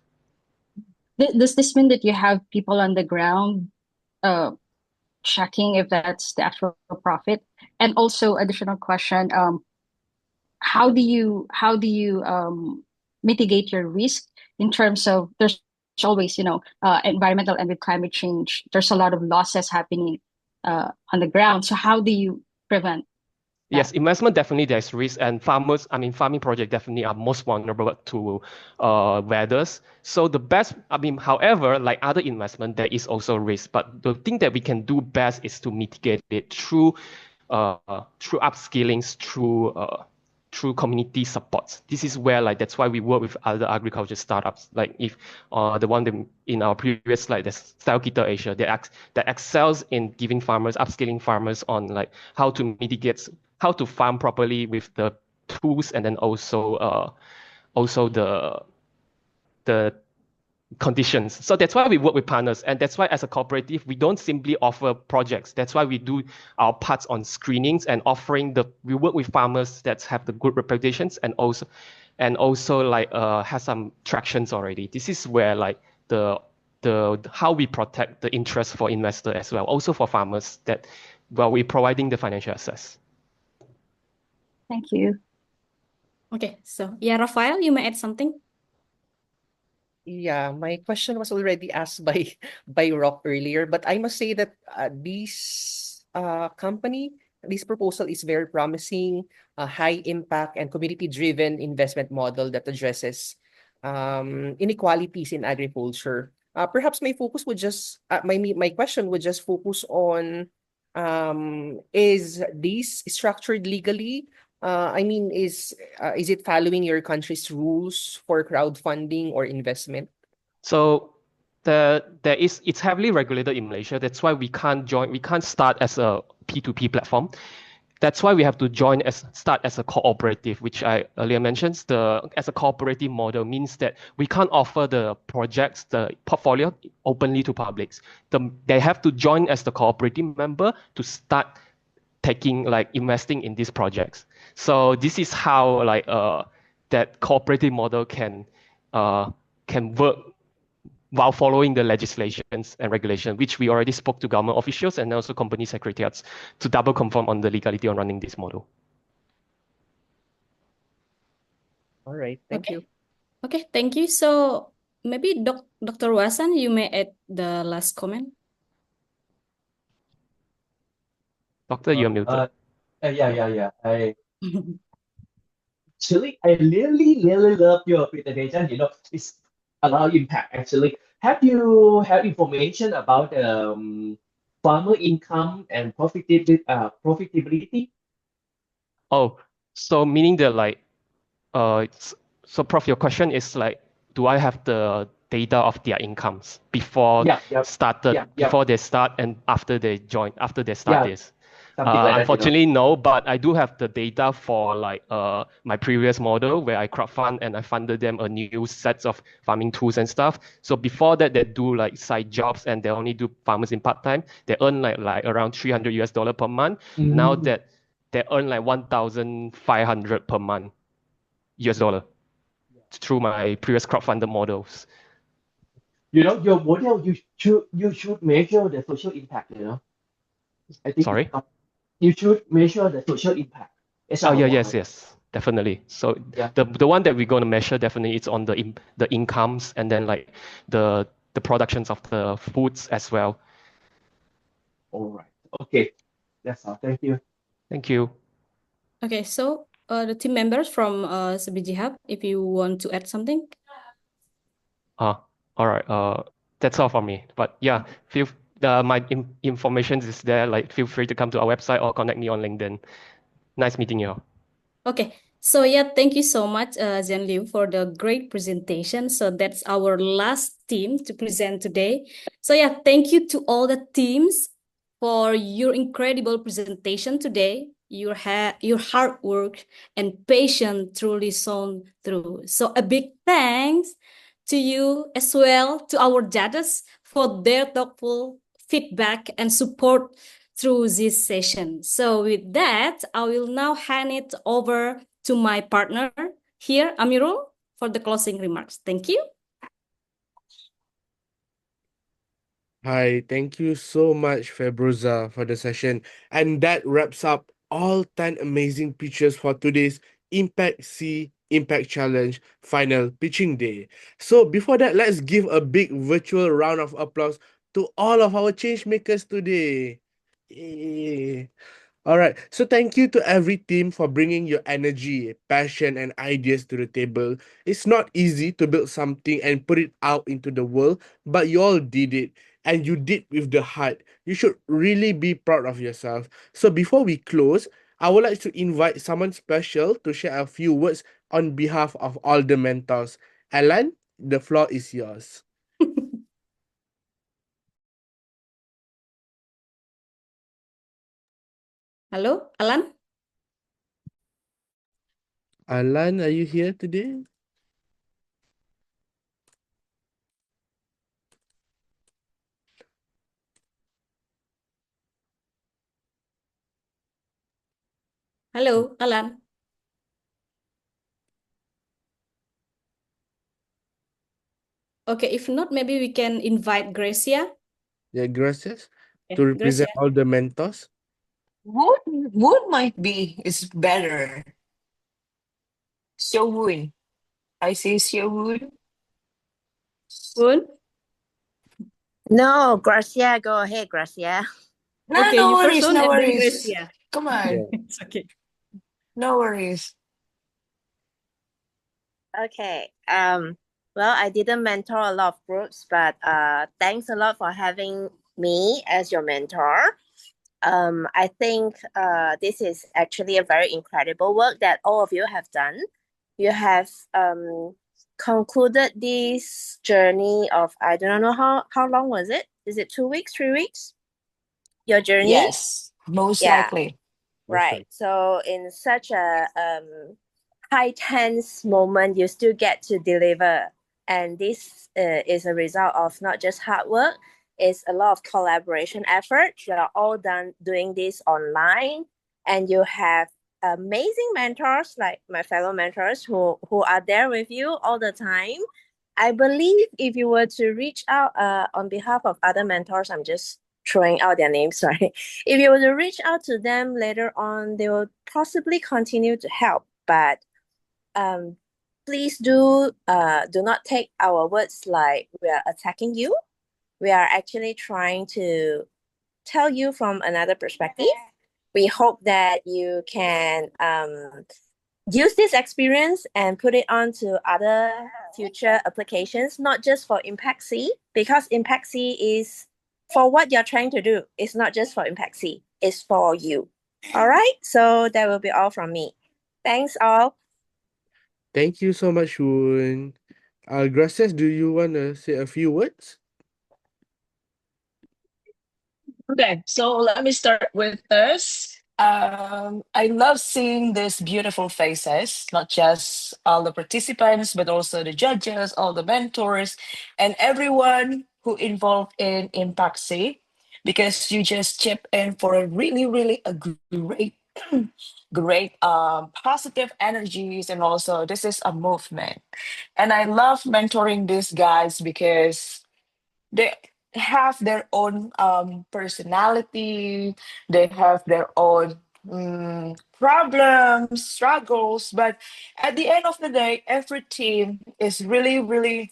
Does this mean that you have people on the ground checking if that's the actual profit? And also, additional question, how do you mitigate your risk in terms of there's always environmental and with climate change, there's a lot of losses happening on the ground. So how do you prevent that? Yes, investment definitely there's risk, and farming projects definitely are most vulnerable to weathers. So however, like other investment, there is also risk. But the thing that we can do best is to mitigate it through upskillings, through community supports. This is where that's why we work with other agriculture startups. Like if the one in our previous slide, there's Kita Asia, that excels in giving farmers, upskilling farmers on how to farm properly with the tools, and then also the conditions. So that's why we work with partners, and that's why as a cooperative we don't simply offer projects. That's why we do our parts on screenings and we work with farmers that have the good reputations and also has some tractions already. This is where how we protect the interest for investor as well, also for farmers, that while we're providing the financial access. Thank you. Okay, so yeah, Rafael, you may add something. Yeah, my question was already asked by by Rock earlier, but I must say that this proposal is very promising, a high impact and community-driven investment model that addresses inequalities in agriculture. Perhaps my focus would just my question would just focus on is this structured legally? I mean, is it following your country's rules for crowdfunding or investment? So it's heavily regulated in Malaysia. That's why we can't start as a P2P platform. That's why we have to start as a cooperative, which I earlier mentioned. As a cooperative model means that we can't offer the projects, the portfolio openly to publics. They have to join as the cooperative member to start investing in these projects. So this is how that cooperative model can work while following the legislations and regulation, which we already spoke to government officials and also company secretariats to double confirm on the legality on running this model. All right, thank you. Okay, thank you. So maybe Dr. Wasan, you may add the last comment. Doctor, you're muted. Yeah. Actually, I really love your presentation. It's a lot of impact actually. Have you have information about farmer income and profitability? Oh, so meaning that so Prof, your question is do I have the data of their incomes before Yeah. before they start and after they join, after they start this? Something like that. Unfortunately, no, but I do have the data for my previous model where I crowdfund and I funded them a new sets of farming tools and stuff. So before that, they do side jobs and they only do farmers in part-time. They earn like around $300 per month. Now that they earn like 1,500 per month US dollar through my previous crowdfunded models. Your model, you should measure the social impact. I think Sorry? you should measure the social impact. Oh yeah, yes, definitely. So the one that we're going to measure definitely it's on the incomes and then the productions of the foods as well. All right. Okay. That's all. Thank you. Thank you. Okay, so the team members from CBG Hub, if you want to add something. All right. That's all for me. But yeah, my information is there. Feel free to come to our website or connect me on LinkedIn. Nice meeting you all. Okay, so yeah, thank you so much, Jian Liu, for the great presentation. So that's our last team to present today. So yeah, thank you to all the teams for your incredible presentation today. Your hard work and patience truly shone through. So a big thanks to you as well, to our judges for their thoughtful feedback and support through this session. So with that, I will now hand it over to my partner here, Amirul, for the closing remarks. Thank you. Hi, thank you so much, Febroza, for the session. And that wraps up all 10 amazing pitches for today's ImpactSEA Impact Challenge final pitching day. So before that, let's give a big virtual round of applause to all of our change makers today. Yay. All right. So thank you to every team for bringing your energy, passion, and ideas to the table. It's not easy to build something and put it out into the world, but you all did it. And you did with the heart. You should really be proud of yourself. So before we close, I would like to invite someone special to share a few words on behalf of all the mentors. Alan, the floor is yours. Hello, Alan? Alan, are you here today? Hello, Alan. Okay, if not, maybe we can invite Gracia. Yeah, gracias. Okay, To represent Gracia. all the mentors. Wood might be is better. Xiao Wood. I say Xiao Wood. Woon? No, Gracia, go ahead, Gracia. No, Okay, no you first worries, Woon no and then worries. Gracia. Come on, It's okay. no worries. Okay. Well, I didn't mentor a lot of groups, but thanks a lot for having me as your mentor. I think this is actually a very incredible work that all of you have done. You have concluded this journey of, I don't know how long was it? Is it 2 weeks, 3 weeks? Your journey? Yes, most Yeah. likely. Right. So in such a high tense moment, you still get to deliver, and this is a result of not just hard work; it's a lot of collaboration effort. You are all done doing this online, and you have amazing mentors like my fellow mentors who are there with you all the time. I believe if you were to reach out on behalf of other mentors, I'm just throwing out their names, sorry. If you were to reach out to them later on, they will possibly continue to help. But please do not take our words like we are attacking you. We are actually trying to tell you from another perspective. We hope that you can use this experience and put it on to other future applications, not just for ImpactSEA, because ImpactSEA is for what you're trying to do. It's not just for ImpactSEA, it's for you. All right, so that will be all from me. Thanks all. Thank you so much, Woon. Gracias, do you want to say a few words? Okay, so let me start with this. I love seeing these beautiful faces, not just all the participants, but also the judges, all the mentors, and everyone who involved in ImpactSEA, because you just chip in for a really a great, great positive energies, and also this is a movement. And I love mentoring these guys because they have their own personality, they have their own problems, struggles, but at the end of the day, every team is really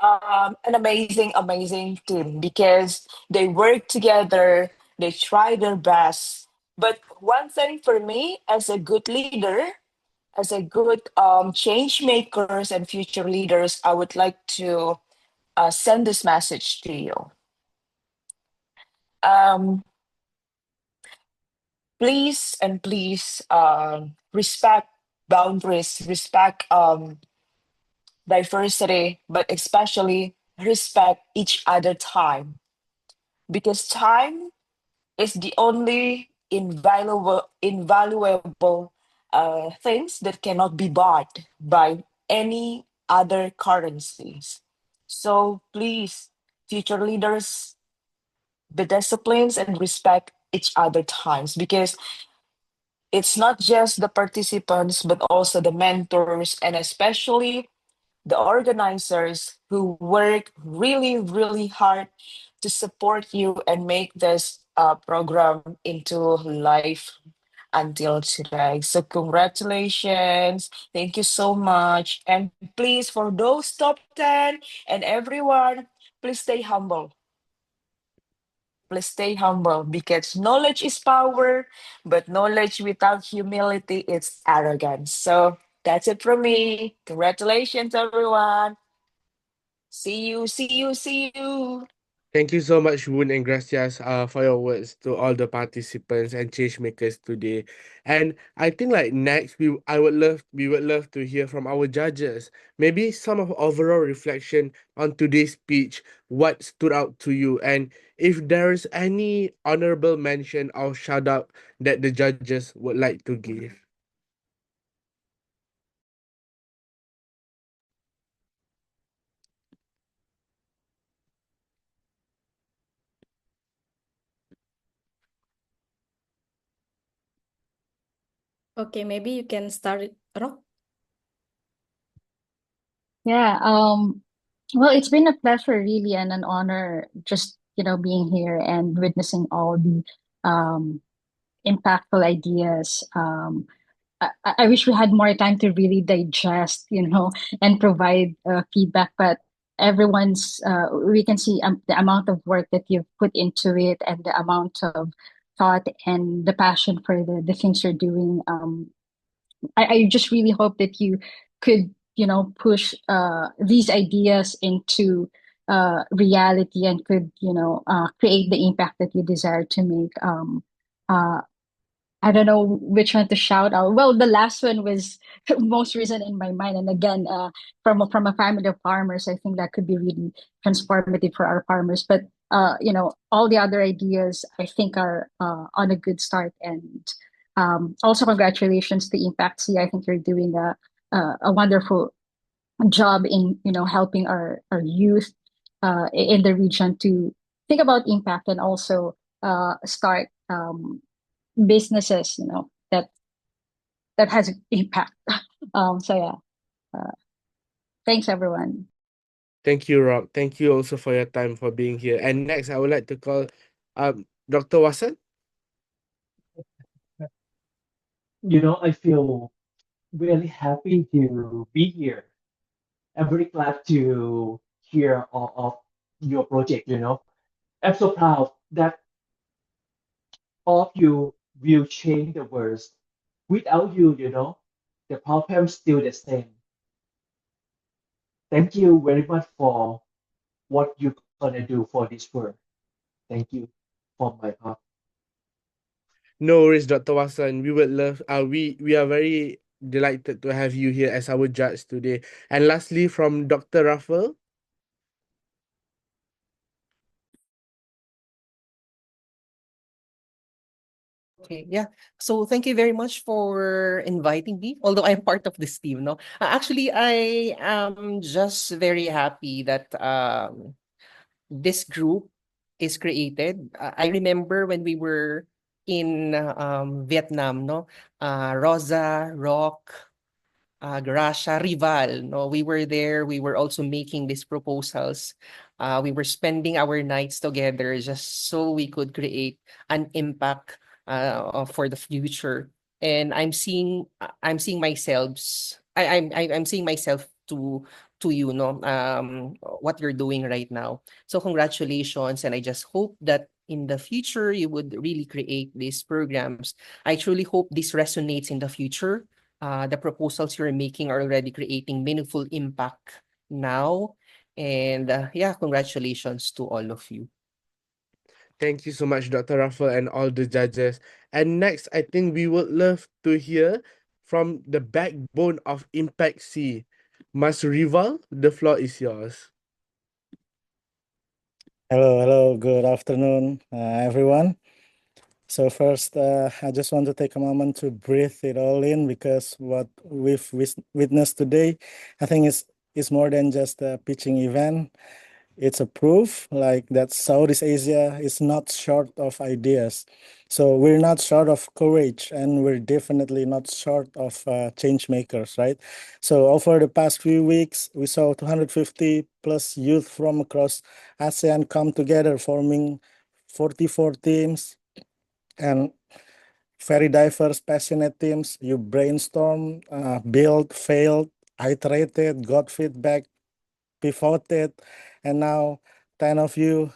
an amazing team because they work together, they try their best. But one thing for me as a good leader, as a good change makers and future leaders, I would like to send this message to you. Um, please and please respect boundaries, respect diversity, but especially respect each other time, because time is the only invaluable things that cannot be bought by any other currencies. So please, future leaders, be disciplines and respect each other times, because it's not just the participants but also the mentors and especially the organizers who work really hard to support you and make this program into life until today. So congratulations, thank you so much, and please, for those top 10 and everyone, please stay humble. Please stay humble, because knowledge is power, but knowledge without humility is arrogance. So that's it from me. Congratulations, everyone. See you. Thank you so much, Woon and Gracias, for your words to all the participants and change makers today. And I think like next we would love to hear from our judges. Maybe some of overall reflection on today's speech, what stood out to you, and if there is any honorable mention or shout out that the judges would like to give. Okay, maybe you can start it, Rock. Yeah, well, it's been a pleasure really and an honor just, being here and witnessing all the um impactful ideas. I wish we had more time to really digest, and provide feedback, but everyone's we can see the amount of work that you've put into it and the amount of thought and the passion for the things you're doing. I just really hope that you could, push these ideas into reality and could, create the impact that you desire to make. Uh, I don't know which one to shout out. Well, the last one was most recent in my mind, and again, from a family of farmers, I think that could be really transformative for our farmers. But all the other ideas I think are on a good start, and also congratulations to ImpactSEA. I think you're doing a wonderful job in helping our youth in the region to think about impact and also start businesses that has impact. So yeah, thanks everyone. Thank you, Rock. Thank you also for your time for being here. And next, I would like to call Dr. Wasan. I feel really happy to be here. I'm very glad to hear all of your project. I'm so proud that all of you will change the world. Without you, the problem's still the same. Thank you very much for what you're gonna do for this world. Thank you from my heart. No worries, Dr. Wasan. We would love we are very delighted to have you here as our judge today. And lastly, from Dr. Raffel. Okay, yeah. So thank you very much for inviting me. Although I'm part of this team, no. Actually, I am just very happy that this group is created. I remember when we were in Vietnam, no. Rosa, Rock, Gracia, Rival, no, we were there. We were also making these proposals. We were spending our nights together just so we could create an impact for the future. And I'm seeing myself. I'm seeing myself to you, no, what you're doing right now. So congratulations, and I just hope that in the future you would really create these programs. I truly hope this resonates in the future. The proposals you're making are already creating meaningful impact now. And yeah, congratulations to all of you. Thank you so much, Dr. Raffel and all the judges. And next, I think we would love to hear from the backbone of ImpactSEA. Mas Rival, the floor is yours. Hello, good afternoon, everyone. So first, I just want to take a moment to breathe it all in, because what we've witnessed today, I think is more than just a pitching event. It's a proof like that Southeast Asia is not short of ideas. So we're not short of courage, and we're definitely not short of change makers, right? So over the past few weeks, we saw 250 plus youth from across ASEAN come together, forming 44 teams and very diverse, passionate teams. You brainstorm, build, failed, iterated, got feedback, pivoted, and now 10 of you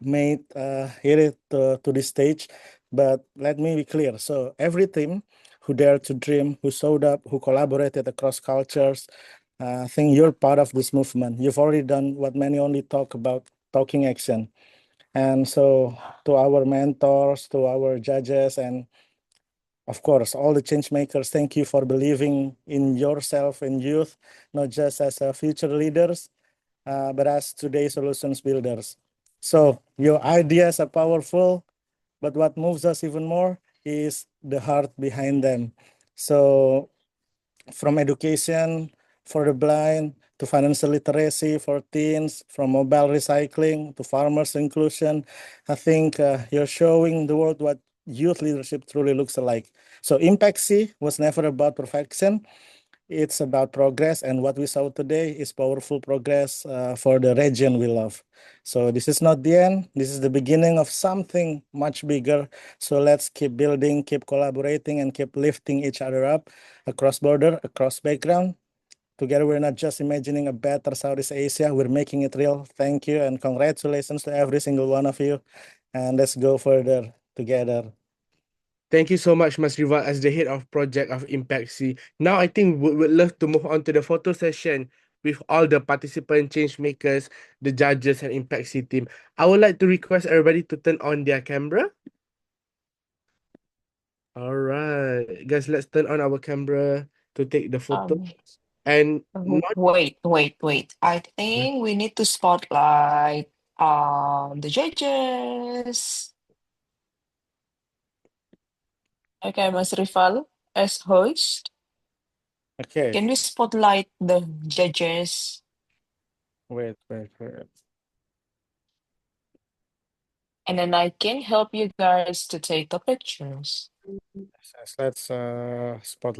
made it to this stage. But let me be clear. So every team who dared to dream, who showed up, who collaborated across cultures, I think you're part of this movement. You've already done what many only talk about, talking action. And so to our mentors, to our judges, and of course, all the change makers, thank you for believing in yourself and youth, not just as future leaders, but as today's solutions builders. So your ideas are powerful, but what moves us even more is the heart behind them. So from education for the blind to financial literacy for teens, from mobile recycling to farmers inclusion, I think you're showing the world what youth leadership truly looks like. So ImpactSEA was never about perfection. It's about progress, and what we saw today is powerful progress for the region we love. So this is not the end. This is the beginning of something much bigger. So let's keep building, keep collaborating, and keep lifting each other up across border, across background. together we're not just imagining a better Southeast Asia, we're making it real. Thank you and congratulations to every single one of you. And let's go further together. Thank you so much, Mas Rival, as the head of project of ImpactSEA. Now, I think we would love to move on to the photo session with all the participant change makers, the judges, and ImpactSEA team. I would like to request everybody to turn on their camera. All right, guys, let's turn on our camera to take the photo. And Wait. I think we need to spotlight the judges. Okay, Mas Rival, as host, Okay. can we spotlight the judges? Wait. And then I can help you guys to take the pictures. Let's spotlight.